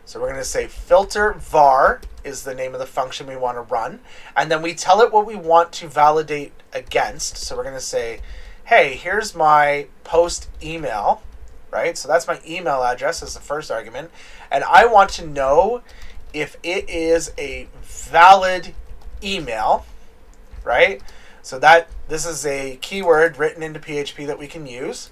So we're going to say filter var is the name of the function we want to run. And then we tell it what we want to validate against. So we're going to say, hey, here's my post email, right? So that's my email address as the first argument. And I want to know if it is a valid email, right? So that this is a keyword written into PHP that we can use.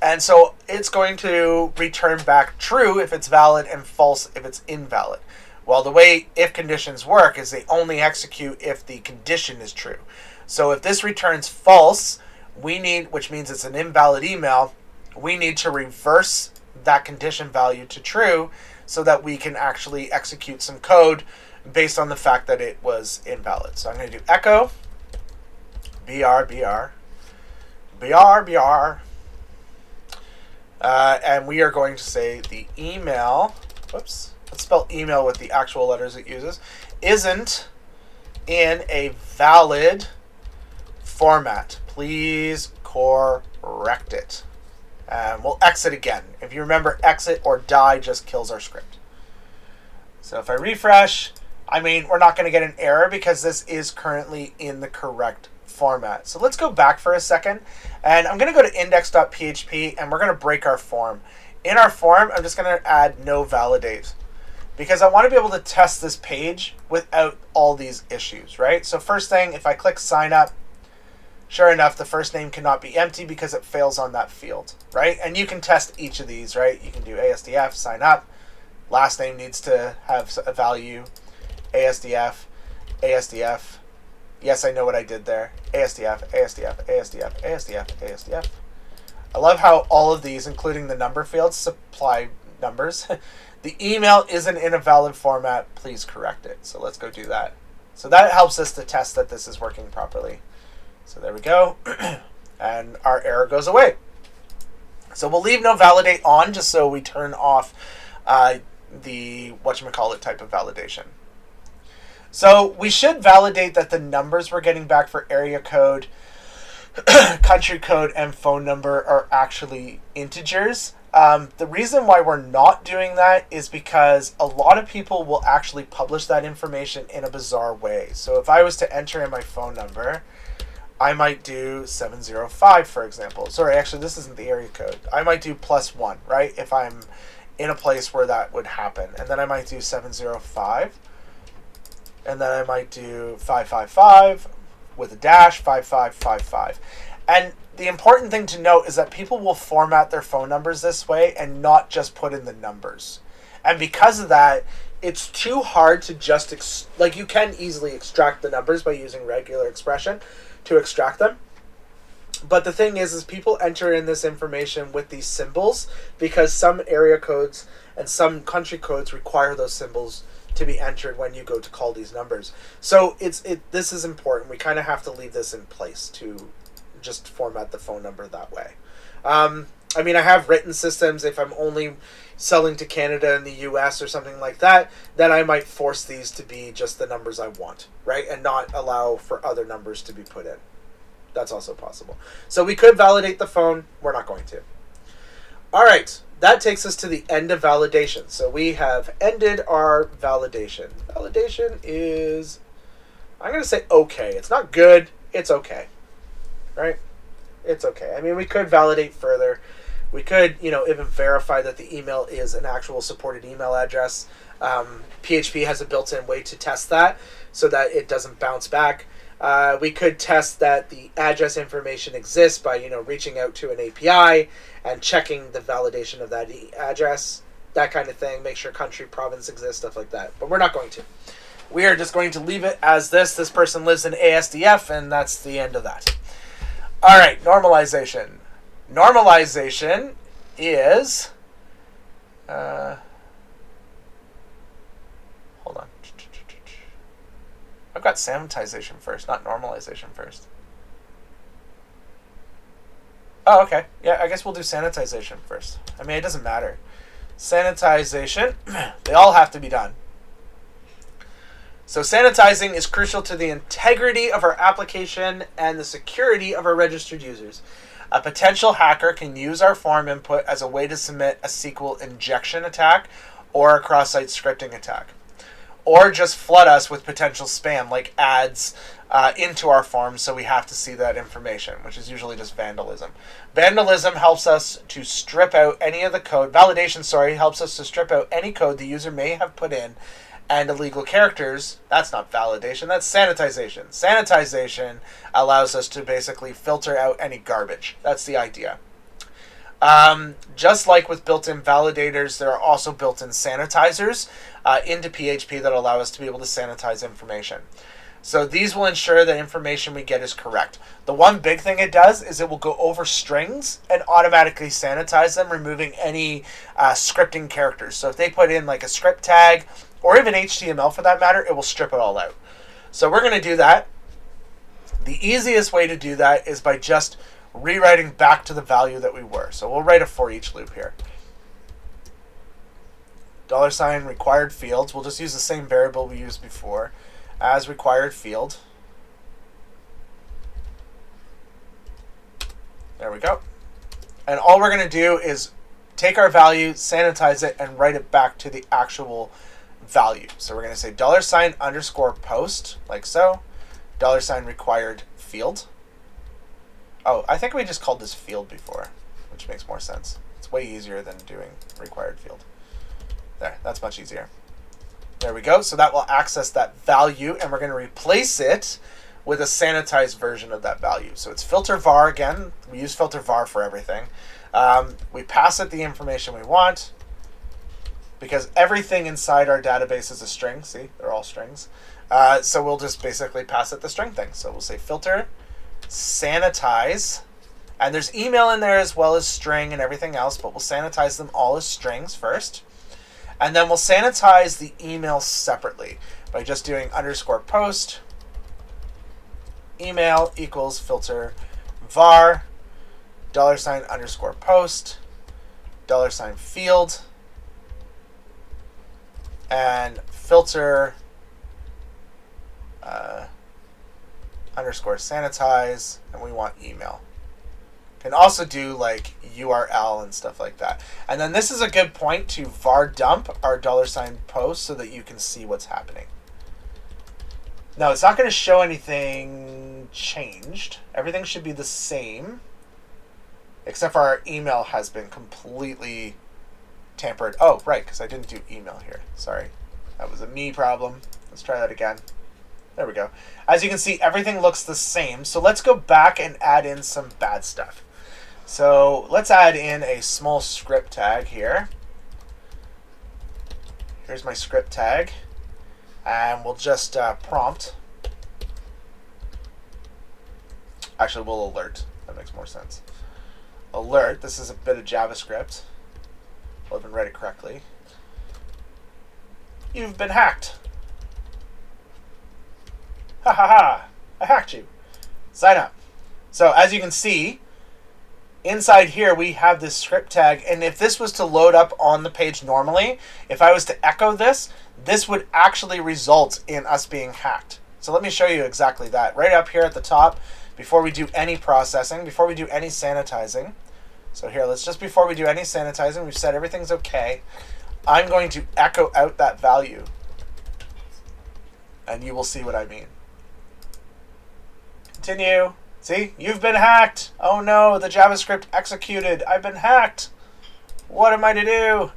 And so it's going to return back true if it's valid and false if it's invalid. Well, the way if conditions work is they only execute if the condition is true. So if this returns false, which means it's an invalid email, we need to reverse that condition value to true so that we can actually execute some code based on the fact that it was invalid. So I'm going to do echo br. And we are going to say the email, let's spell email with the actual letters it uses, isn't in a valid format. Please correct it. And we'll exit again. If you remember, exit or die just kills our script. So if I refresh, we're not going to get an error because this is currently in the correct format. So let's go back for a second, and I'm going to go to index.php and we're going to break our form. In our form, I'm just going to add no validate because I want to be able to test this page without all these issues, right? So first thing, if I click sign up, sure enough, the first name cannot be empty because it fails on that field, right? And you can test each of these, right? You can do ASDF, sign up, last name needs to have a value, ASDF, ASDF. Yes, I know what I did there. ASDF, ASDF, ASDF, ASDF, ASDF. I love how all of these, including the number fields, supply numbers. The email isn't in a valid format. Please correct it. So let's go do that. So that helps us to test that this is working properly. So there we go. And our error goes away. So we'll leave no validate on just so we turn off the whatchamacallit type of validation. So we should validate that the numbers we're getting back for area code, country code, and phone number are actually integers. The reason why we're not doing that is because a lot of people will actually publish that information in a bizarre way. So if I was to enter in my phone number, I might do 705, for example. Sorry, actually, this isn't the area code. I might do +1, right, if I'm in a place where that would happen. And then I might do 705. And then I might do 555 with a dash, 5555. And the important thing to note is that people will format their phone numbers this way and not just put in the numbers. And because of that, it's too hard to just, you can easily extract the numbers by using regular expression to extract them. But the thing is people enter in this information with these symbols because some area codes and some country codes require those symbols to be entered when you go to call these numbers. So this is important. We kind of have to leave this in place to just format the phone number that way. I have written systems. If I'm only selling to Canada and the US or something like that, then I might force these to be just the numbers I want, right? And not allow for other numbers to be put in. That's also possible. So we could validate the phone. We're not going to. All right. That takes us to the end of validation. So we have ended our validation. Validation is, I'm going to say okay. It's not good. It's okay. Right? It's okay. We could validate further. We could, even verify that the email is an actual supported email address. PHP has a built-in way to test that so that it doesn't bounce back. We could test that the address information exists by, reaching out to an API and checking the validation of that address, that kind of thing. Make sure country, province exists, stuff like that. But we're not going to. We are just going to leave it as this. This person lives in ASDF, and that's the end of that. All right, normalization. Normalization is... hold on. I've got sanitization first, not normalization first. Oh, okay. Yeah, I guess we'll do sanitization first. It doesn't matter. Sanitization, they all have to be done. So sanitizing is crucial to the integrity of our application and the security of our registered users. A potential hacker can use our form input as a way to submit a SQL injection attack or a cross-site scripting attack. Or just flood us with potential spam, like ads, into our form, so we have to see that information, which is usually just vandalism. Vandalism helps us to strip out any of the code. Validation, helps us to strip out any code the user may have put in, and illegal characters. That's not validation, that's sanitization. Sanitization allows us to basically filter out any garbage. That's the idea. Just like with built-in validators, there are also built-in sanitizers into PHP that allow us to be able to sanitize information. So these will ensure that information we get is correct. The one big thing it does is it will go over strings and automatically sanitize them, removing any scripting characters. So if they put in like a script tag, or even HTML for that matter, it will strip it all out. So we're going to do that. The easiest way to do that is by just rewriting back to the value that we were. So we'll write a for each loop here. $ required fields. We'll just use the same variable we used before as required field. There we go. And all we're going to do is take our value, sanitize it, and write it back to the actual value. So we're going to say $_post, like so, $required field. Oh, I think we just called this field before, which makes more sense. It's way easier than doing required field. There, that's much easier. There we go. So that will access that value, and we're going to replace it with a sanitized version of that value. So it's filter var again. We use filter var for everything. We pass it the information we want, because everything inside our database is a string. See, they're all strings. So we'll just basically pass it the string thing. So we'll say filter sanitize, and there's email in there as well as string and everything else, but we'll sanitize them all as strings first. And then we'll sanitize the email separately by just doing $_post email equals filter var $_post $field and filter _sanitize, and we want email. Can also do like URL and stuff like that. And then this is a good point to var dump our $post so that you can see what's happening. Now it's not going to show anything changed. Everything should be the same, except for our email has been completely tampered. Oh, right, because I didn't do email here. Sorry, that was a me problem. Let's try that again. There we go. As you can see, everything looks the same. So let's go back and add in some bad stuff. So let's add in a small script tag here. Here's my script tag. And we'll just prompt. Actually, we'll alert. That makes more sense. Alert. This is a bit of JavaScript. I'll even write it correctly. You've been hacked. Ha ha ha. I hacked you. Sign up. So as you can see, inside here we have this script tag, and if this was to load up on the page normally, if I was to echo this, this would actually result in us being hacked. So let me show you exactly that. Right up here at the top, before we do any processing, before we do any sanitizing. So here, before we do any sanitizing, we've said everything's okay. I'm going to echo out that value, and you will see what I mean. Continue. See, you've been hacked. Oh no, the JavaScript executed. I've been hacked. What am I to do?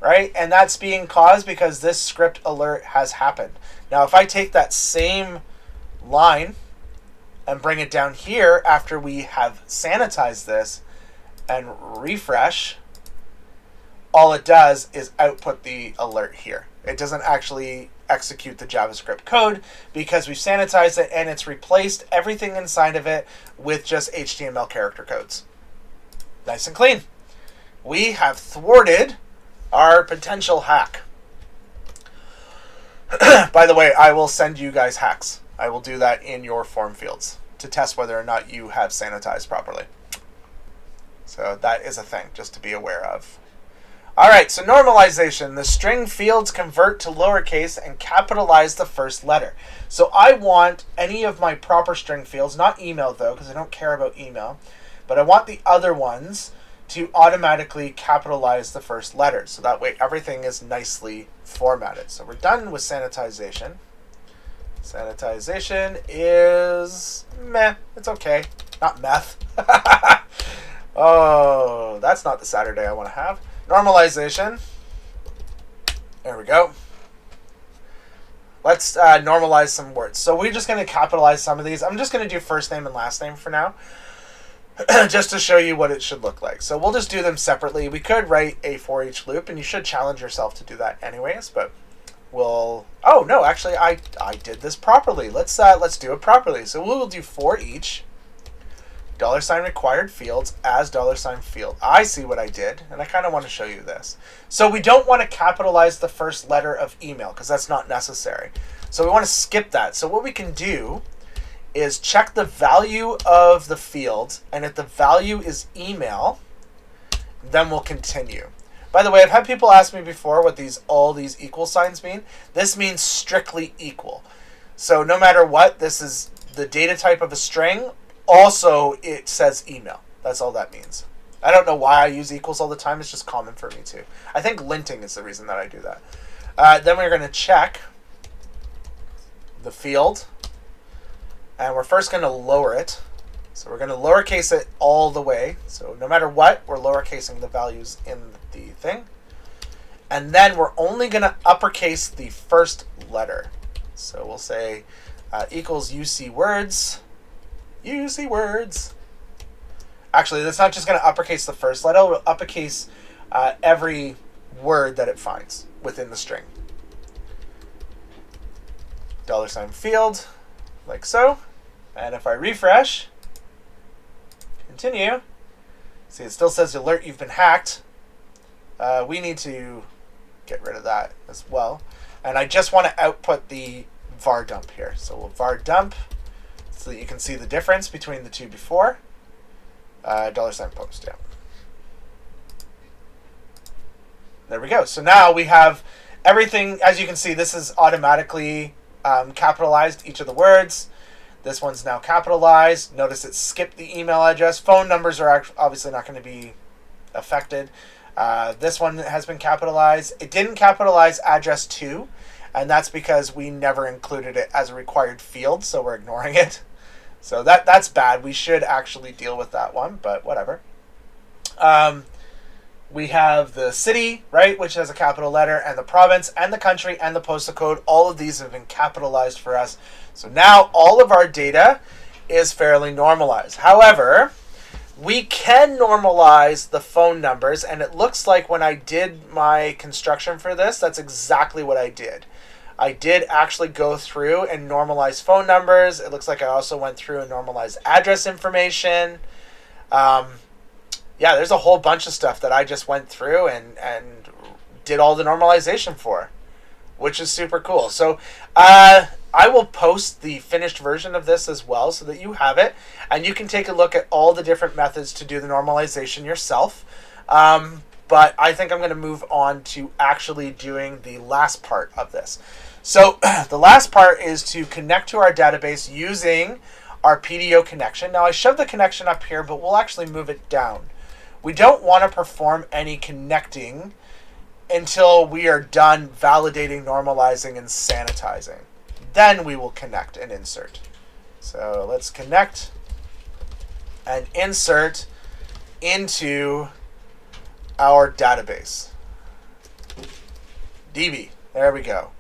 Right? And that's being caused because this script alert has happened. Now, if I take that same line and bring it down here after we have sanitized this and refresh, all it does is output the alert here. It doesn't actually execute the JavaScript code because we've sanitized it and it's replaced everything inside of it with just HTML character codes. Nice and clean. We have thwarted our potential hack. By the way, I will send you guys hacks. I will do that in your form fields to test whether or not you have sanitized properly. So that is a thing just to be aware of. All right, so normalization. The string fields convert to lowercase and capitalize the first letter. So I want any of my proper string fields, not email though, because I don't care about email, but I want the other ones to automatically capitalize the first letter. So that way everything is nicely formatted. So we're done with sanitization. Sanitization is meh. It's okay. Not meth. Oh, that's not the Saturday I want to have. Normalization. There we go. Let's normalize some words. So we're just going to capitalize some of these. I'm just going to do first name and last name for now, just to show you what it should look like. So we'll just do them separately. We could write a for each loop, and you should challenge yourself to do that anyways, but we'll... Oh, no, actually, I did this properly. Let's do it properly. So we'll do for each $required fields as $field. I see what I did, and I kind of want to show you this. So we don't want to capitalize the first letter of email because that's not necessary. So we want to skip that. So what we can do is check the value of the field, and if the value is email, then we'll continue. By the way, I've had people ask me before what all these equal signs mean. This means strictly equal. So no matter what, this is the data type of a string. Also, it says email. That's all that means. I don't know why I use equals all the time. It's just common for me too. I think linting is the reason that I do that. Then we're going to check the field. And we're first going to lower it. So we're going to lowercase it all the way. So no matter what, we're lowercasing the values in the thing. And then we're only going to uppercase the first letter. So we'll say equals UC words. UC words. Actually, that's not just going to uppercase the first letter. It'll uppercase every word that it finds within the string. $field, like so. And if I refresh, continue, see it still says alert you've been hacked. We need to get rid of that as well. And I just want to output the var dump here. So we'll var dump so that you can see the difference between the two before. $post, yeah. There we go. So now we have everything. As you can see, this is automatically capitalized, each of the words. This one's now capitalized. Notice it skipped the email address. Phone numbers are obviously not going to be affected. This one has been capitalized. It didn't capitalize address to, and that's because we never included it as a required field, so we're ignoring it. So that's bad. We should actually deal with that one, but whatever. We have the city, right, which has a capital letter, and the province, and the country, and the postal code. All of these have been capitalized for us. So now all of our data is fairly normalized. However, we can normalize the phone numbers, and it looks like when I did my construction for this, that's exactly what I did. I did actually go through and normalize phone numbers. It looks like I also went through and normalized address information. Yeah, there's a whole bunch of stuff that I just went through and did all the normalization for, which is super cool. So I will post the finished version of this as well so that you have it, and you can take a look at all the different methods to do the normalization yourself. But I think I'm going to move on to actually doing the last part of this. So the last part is to connect to our database using our Pdo connection. Now I shoved the connection up here, but we'll actually move it down. We don't want to perform any connecting until we are done validating, normalizing, and sanitizing. Then we will connect and insert. So let's connect and insert into our database. DB. There we go.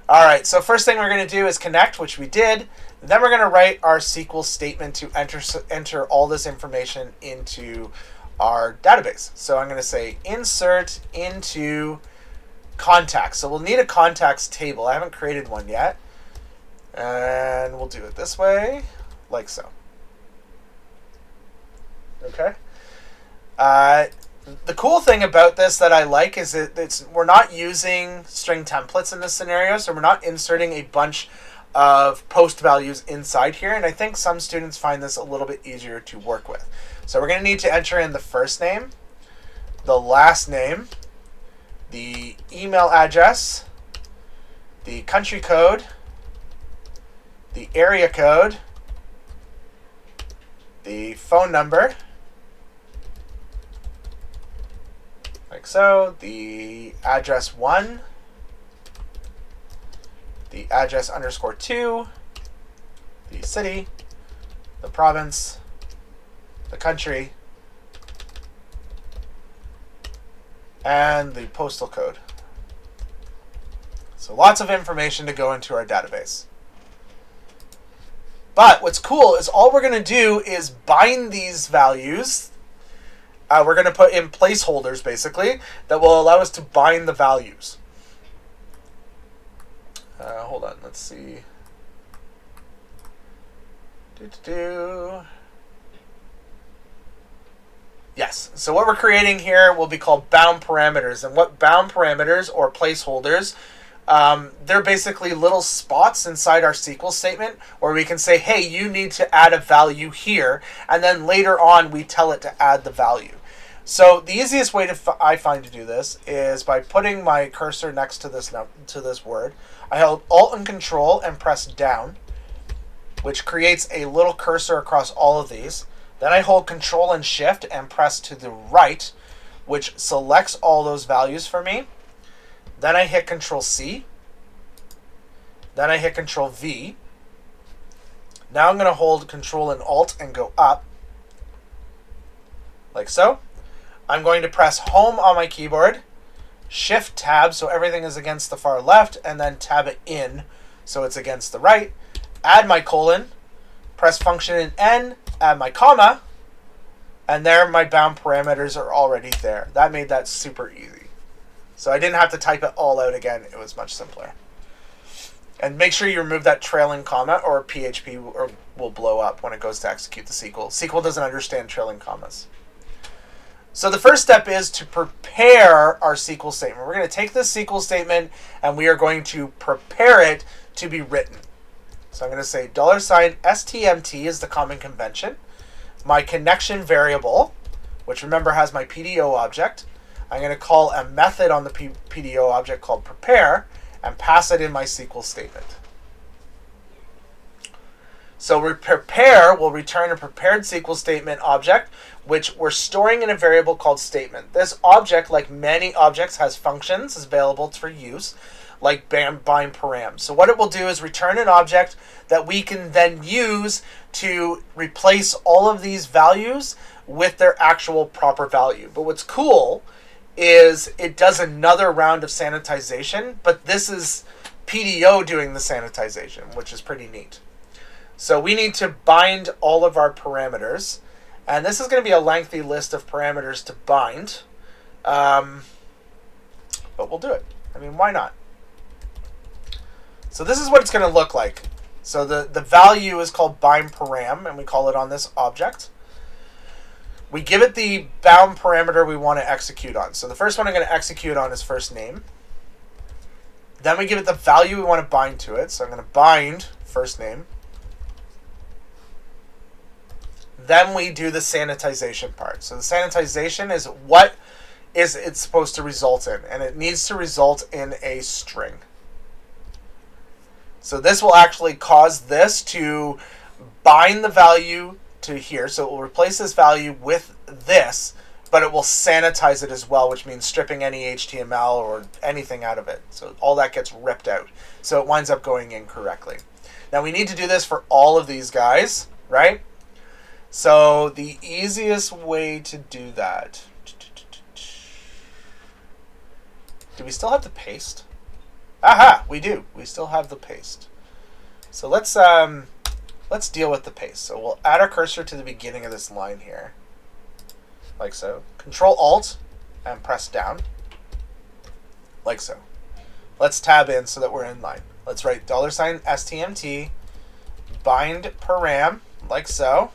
All right, so first thing we're going to do is connect, which we did. Then we're going to write our SQL statement to enter all this information into our database. So I'm going to say insert into contacts. So we'll need a contacts table. I haven't created one yet. And we'll do it this way, like so. Okay. The cool thing about this that I like is we're not using string templates in this scenario, so we're not inserting a bunch of post values inside here, and I think some students find this a little bit easier to work with. So we're going to need to enter in the first name, the last name, the email address, the country code, the area code, the phone number, like so. The address 1, the address _2, the city, the province, the country, and the postal code. So lots of information to go into our database. But what's cool is all we're going to do is bind these values. We're going to put in placeholders, basically, that will allow us to bind the values. Hold on, let's see. Yes, so what we're creating here will be called bound parameters. And what bound parameters or placeholders, they're basically little spots inside our SQL statement where we can say, hey, you need to add a value here, and then later on we tell it to add the value. So the easiest way I find to do this is by putting my cursor next to this word. I held Alt and Control and press down, which creates a little cursor across all of these. Then I hold Control and Shift and press to the right, which selects all those values for me. Then I hit Control C. Then I hit Control V. Now I'm going to hold Control and Alt and go up, like so. I'm going to press Home on my keyboard, Shift Tab so everything is against the far left, and then tab it in so it's against the right. Add my colon, press Function in N, add my comma, and there my bound parameters are already there. That made that super easy. So I didn't have to type it all out again. It was much simpler. And make sure you remove that trailing comma or PHP will blow up when it goes to execute the SQL. SQL doesn't understand trailing commas. So the first step is to prepare our SQL statement. We're going to take this SQL statement and we are going to prepare it to be written. So I'm going to say $Stmt is the common convention. My connection variable, which remember has my PDO object, I'm going to call a method on the PDO object called prepare and pass it in my SQL statement. So prepare will return a prepared SQL statement object, which we're storing in a variable called statement. This object, like many objects, has functions available for use, like bind param. So what it will do is return an object that we can then use to replace all of these values with their actual proper value. But what's cool is it does another round of sanitization, but this is PDO doing the sanitization, which is pretty neat. So we need to bind all of our parameters, and this is going to be a lengthy list of parameters to bind, but we'll do it. I mean, why not? So this is what it's going to look like. So the value is called bind param, and we call it on this object. We give it the bound parameter we want to execute on. So the first one I'm going to execute on is first name. Then we give it the value we want to bind to it. So I'm going to bind first name. Then we do the sanitization part. So the sanitization is what is it supposed to result in, and it needs to result in a string. So this will actually cause this to bind the value to here. So it will replace this value with this, but it will sanitize it as well, which means stripping any HTML or anything out of it. So all that gets ripped out. So it winds up going in correctly. Now we need to do this for all of these guys, right? So the easiest way to do that, do we still have the paste? Aha, we do. We still have the paste. So let's deal with the paste. So we'll add our cursor to the beginning of this line here, like so. Control Alt and press down, like so. Let's tab in so that we're in line. Let's write $Stmt bind param, like so.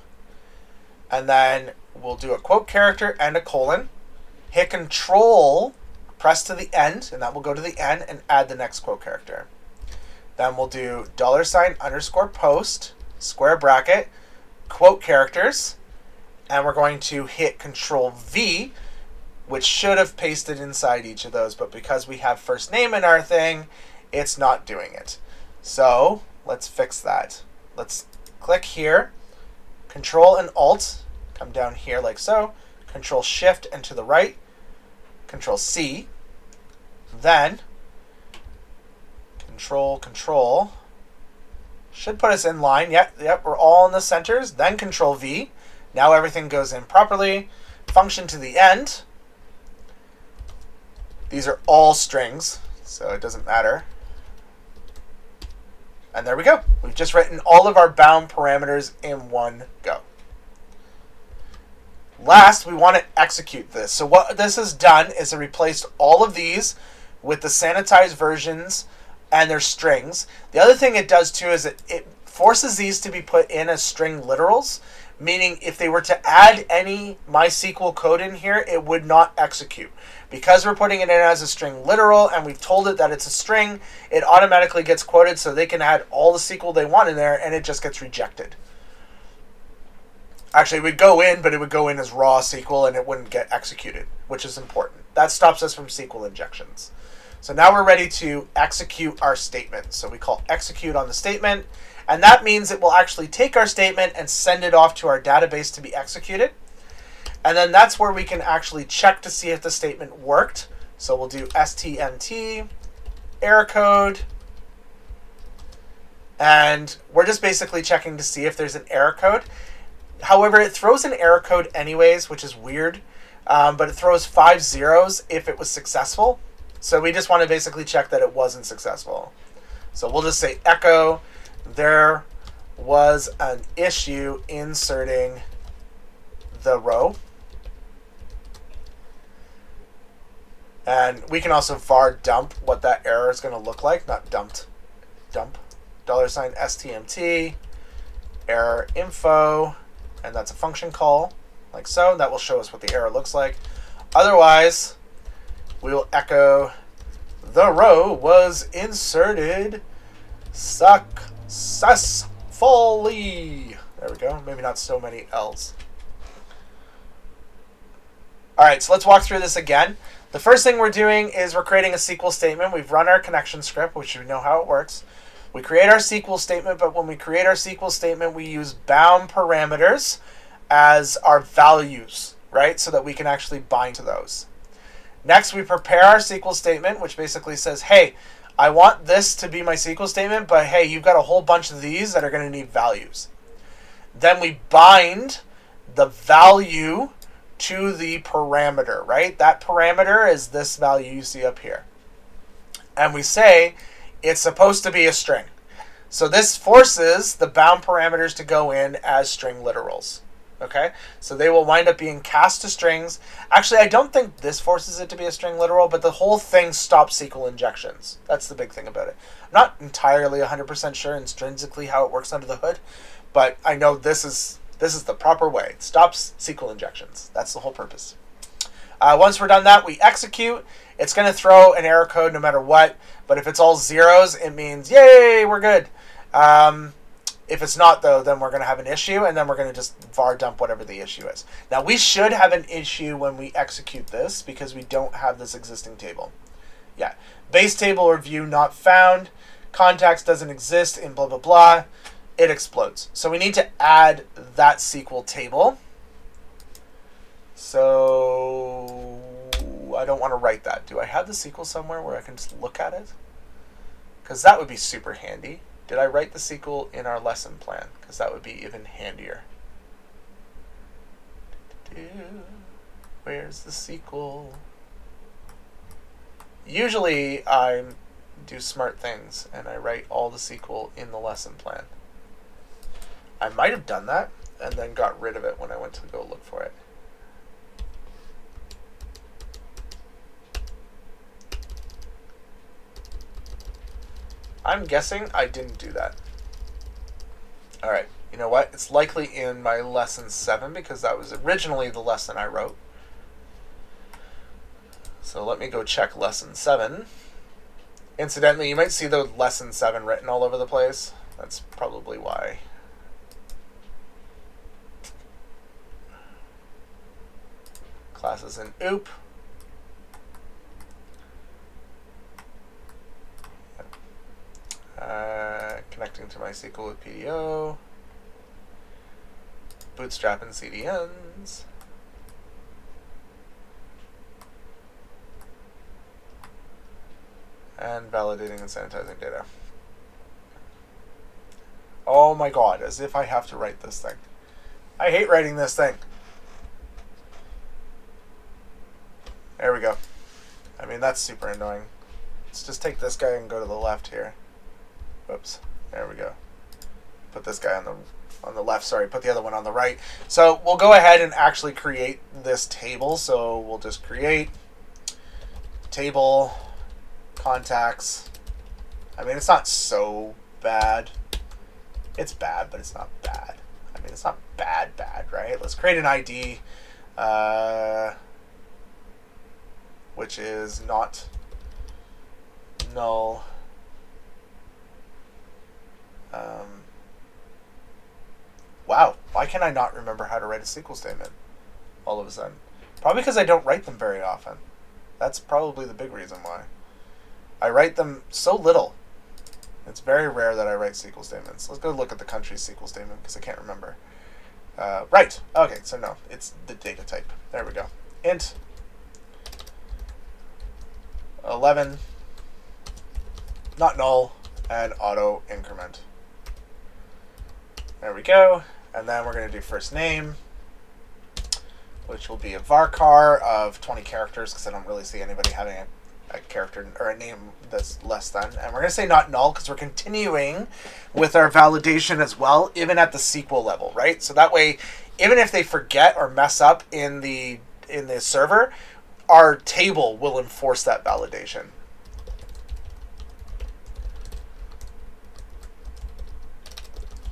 And then we'll do a quote character and a colon. Hit Control, press to the end, and that will go to the end and add the next quote character. Then we'll do $_post, square bracket, quote characters, and we're going to hit Control V, which should have pasted inside each of those, but because we have first name in our thing, it's not doing it. So let's fix that. Let's click here. Control and Alt, come down here like so, Control Shift and to the right, Control C, then Control, should put us in line. Yep, we're all in the centers. Then Control V. Now everything goes in properly. Function to the end. These are all strings, so it doesn't matter. And there we go. We've just written all of our bound parameters in one go. Last, we want to execute this. So what this has done is it replaced all of these with the sanitized versions and their strings. The other thing it does too is it forces these to be put in as string literals, meaning if they were to add any MySQL code in here, it would not execute. Because we're putting it in as a string literal and we've told it that it's a string, it automatically gets quoted so they can add all the SQL they want in there and it just gets rejected. Actually, it would go in, but it would go in as raw SQL and it wouldn't get executed, which is important. That stops us from SQL injections. So now we're ready to execute our statement. So we call execute on the statement, and that means it will actually take our statement and send it off to our database to be executed. And then that's where we can actually check to see if the statement worked. So we'll do stmt, error code, and we're just basically checking to see if there's an error code. However, it throws an error code anyways, which is weird, but it throws 5 zeros if it was successful. So we just want to basically check that it wasn't successful. So we'll just say echo, there was an issue inserting the row. And we can also var dump what that error is going to look like, not dumped, dump, $stmt, error info, and that's a function call, like so. That will show us what the error looks like. Otherwise, we will echo the row was inserted successfully. There we go. Maybe not so many L's. All right, so let's walk through this again. The first thing we're doing is we're creating a SQL statement. We've run our connection script, which we know how it works. We create our SQL statement, but when we create our SQL statement, we use bound parameters as our values, right? So that we can actually bind to those. Next, we prepare our SQL statement, which basically says, hey, I want this to be my SQL statement, but hey, you've got a whole bunch of these that are going to need values. Then we bind the value to the parameter, right? That parameter is this value you see up here. And we say it's supposed to be a string. So this forces the bound parameters to go in as string literals. Okay, so they will wind up being cast to strings. Actually, I don't think this forces it to be a string literal, but the whole thing stops SQL injections. That's the big thing about it. I'm not entirely 100% sure intrinsically how it works under the hood, but I know this is the proper way. It stops SQL injections. That's the whole purpose. Once we're done that, we execute. It's going to throw an error code no matter what, but if it's all zeros, it means, yay, we're good. If it's not, though, then we're going to have an issue, and then we're going to just var dump whatever the issue is. Now, we should have an issue when we execute this because we don't have this existing table. Yeah, base table or view not found. Contacts doesn't exist in blah, blah, blah. It explodes. So we need to add that SQL table. So I don't want to write that. Do I have the SQL somewhere where I can just look at it? Because that would be super handy. Did I write the SQL in our lesson plan? Because that would be even handier. Where's the SQL? Usually I do smart things and I write all the SQL in the lesson plan. I might have done that and then got rid of it when I went to go look for it. I'm guessing I didn't do that. All right, you know what? It's likely in my lesson 7 because that was originally the lesson I wrote. So let me go check lesson 7. Incidentally, you might see the lesson 7 written all over the place. That's probably why. Classes in OOP. Connecting to MySQL with Pdo, Bootstrap and CDNs. And validating and sanitizing data. Oh my god, as if I have to write this thing. I hate writing this thing. There we go. I mean, that's super annoying. Let's just take this guy and go to the left here. Whoops. There we go. Put this guy on the left. Sorry, put the other one on the right. So we'll go ahead and actually create this table. So we'll just create table contacts. I mean, it's not so bad. It's bad, but it's not bad. I mean, it's not bad, right? Let's create an ID, which is not null. Wow, why can I not remember how to write a SQL statement all of a sudden? Probably because I don't write them very often. That's probably the big reason why. I write them so little. It's very rare that I write SQL statements. Let's go look at the country SQL statement because I can't remember. Right. Okay, so no, it's the data type. There we go. Int 11, not null, and auto increment. There we go. And then we're going to do first name, which will be a varchar of 20 characters because I don't really see anybody having a character or a name that's less than. And we're going to say not null because we're continuing with our validation as well, even at the SQL level, right? So that way, even if they forget or mess up in the server, our table will enforce that validation.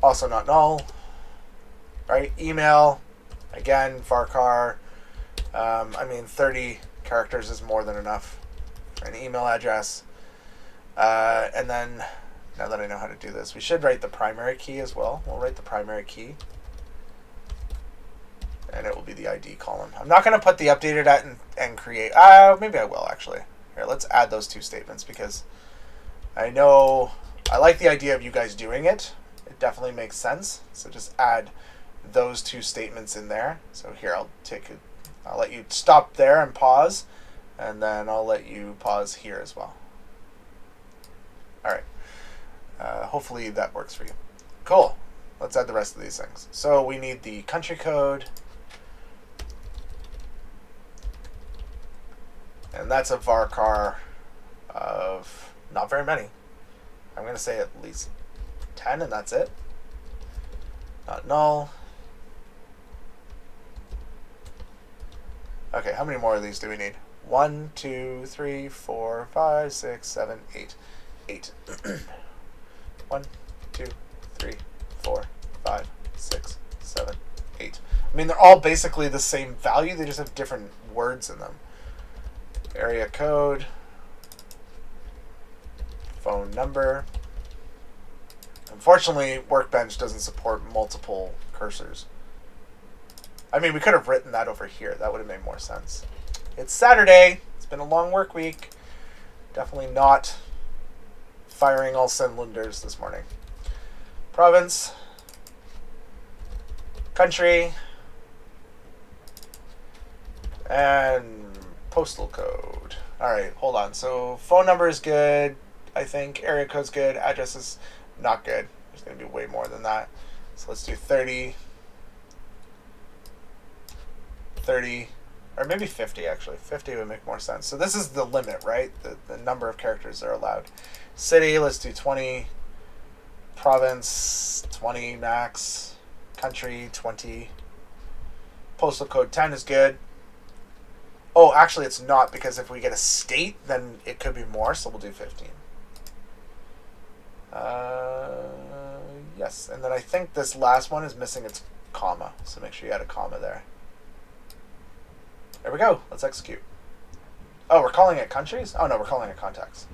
Also not null, right? Email, again, varchar. I mean, 30 characters is more than enough for an email address. And then, now that I know how to do this, we should write the primary key as well. We'll write the primary key. And it will be the ID column. I'm not going to put the updated at and create. Maybe I will, actually. Here, let's add those two statements because I know I like the idea of you guys doing it. It definitely makes sense. So just add those two statements in there. So here, I'll let you stop there and pause. And then I'll let you pause here as well. All right. Hopefully that works for you. Cool. Let's add the rest of these things. So we need the country code. And that's a varchar of not very many. I'm going to say at least 10, and that's it. Not null. Okay, how many more of these do we need? 1, 2, 3, 4, 5, 6, 7, 8. 8. 1, 2, 3, 4, 5, 6, 7, 8. I mean, they're all basically the same value. They just have different words in them. Area code, phone number. Unfortunately, Workbench doesn't support multiple cursors. I mean, we could have written that over here. That would have made more sense. It's Saturday. It's been a long work week. Definitely not firing all cylinders this morning. Province, country, and postal code. All right, hold on. So phone number is good, I think. Area code's good. Address is not good. There's going to be way more than that. So let's do 30, or maybe 50 actually. 50 would make more sense. So this is the limit, right? The number of characters that are allowed. City, let's do 20. Province, 20 max. Country, 20. Postal code 10 is good. Oh, actually it's not, because if we get a state, then it could be more, so we'll do 15. Yes, and then I think this last one is missing its comma, so make sure you add a comma there. There we go. Let's execute. Oh, we're calling it countries? Oh, no, we're calling it contacts.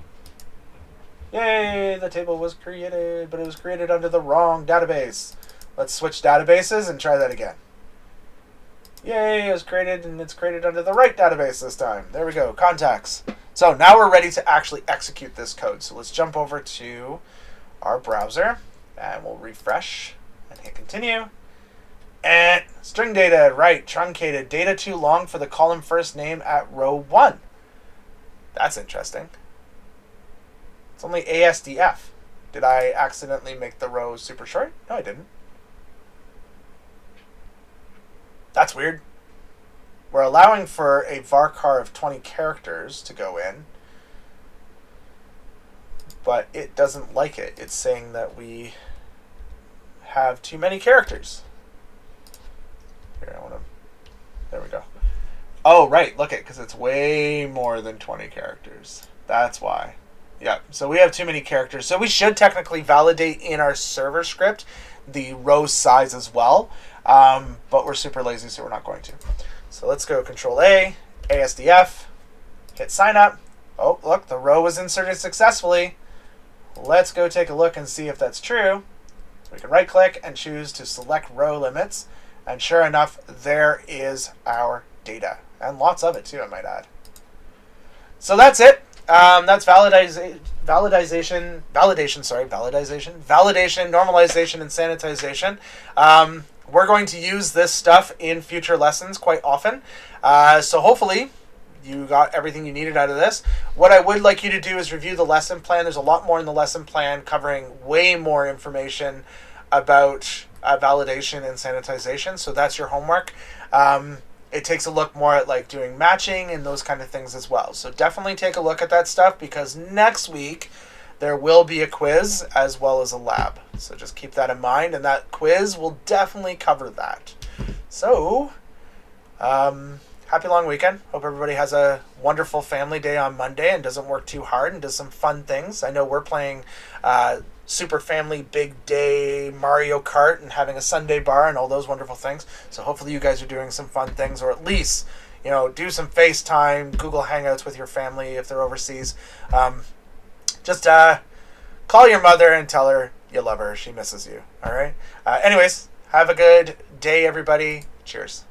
Yay, the table was created, but it was created under the wrong database. Let's switch databases and try that again. Yay, it was created, and it's created under the right database this time. There we go, contacts. So now we're ready to actually execute this code. So let's jump over to our browser, and we'll refresh and hit continue. And string data, right, truncated. Data too long for the column first name at row 1. That's interesting. It's only ASDF. Did I accidentally make the row super short? No, I didn't. That's weird. We're allowing for a varchar of 20 characters to go in, but it doesn't like it. It's saying that we have too many characters. Here, there we go. Oh, right, look it, because it's way more than 20 characters. That's why. Yeah, so we have too many characters. So we should technically validate in our server script the row size as well, but we're super lazy, so we're not going to. So let's go Control A, ASDF, hit sign up. Oh, look, the row was inserted successfully. Let's go take a look and see if that's true. We can right click and choose to select row limits. And sure enough, there is our data. And lots of it too, I might add. So that's it. That's validation, normalization, and sanitization. We're going to use this stuff in future lessons quite often. So hopefully you got everything you needed out of this. What I would like you to do is review the lesson plan. There's a lot more in the lesson plan covering way more information about validation and sanitization. So that's your homework. It takes a look more at like doing matching and those kind of things as well. So definitely take a look at that stuff, because next week there will be a quiz as well as a lab. So just keep that in mind, and that quiz will definitely cover that. So, happy long weekend. Hope everybody has a wonderful family day on Monday and doesn't work too hard and does some fun things. I know we're playing Super Family Big Day Mario Kart and having a Sunday bar and all those wonderful things. So hopefully you guys are doing some fun things, or at least, you know, do some FaceTime, Google Hangouts with your family if they're overseas. Just call your mother and tell her you love her. She misses you. All right? Anyways, have a good day, everybody. Cheers.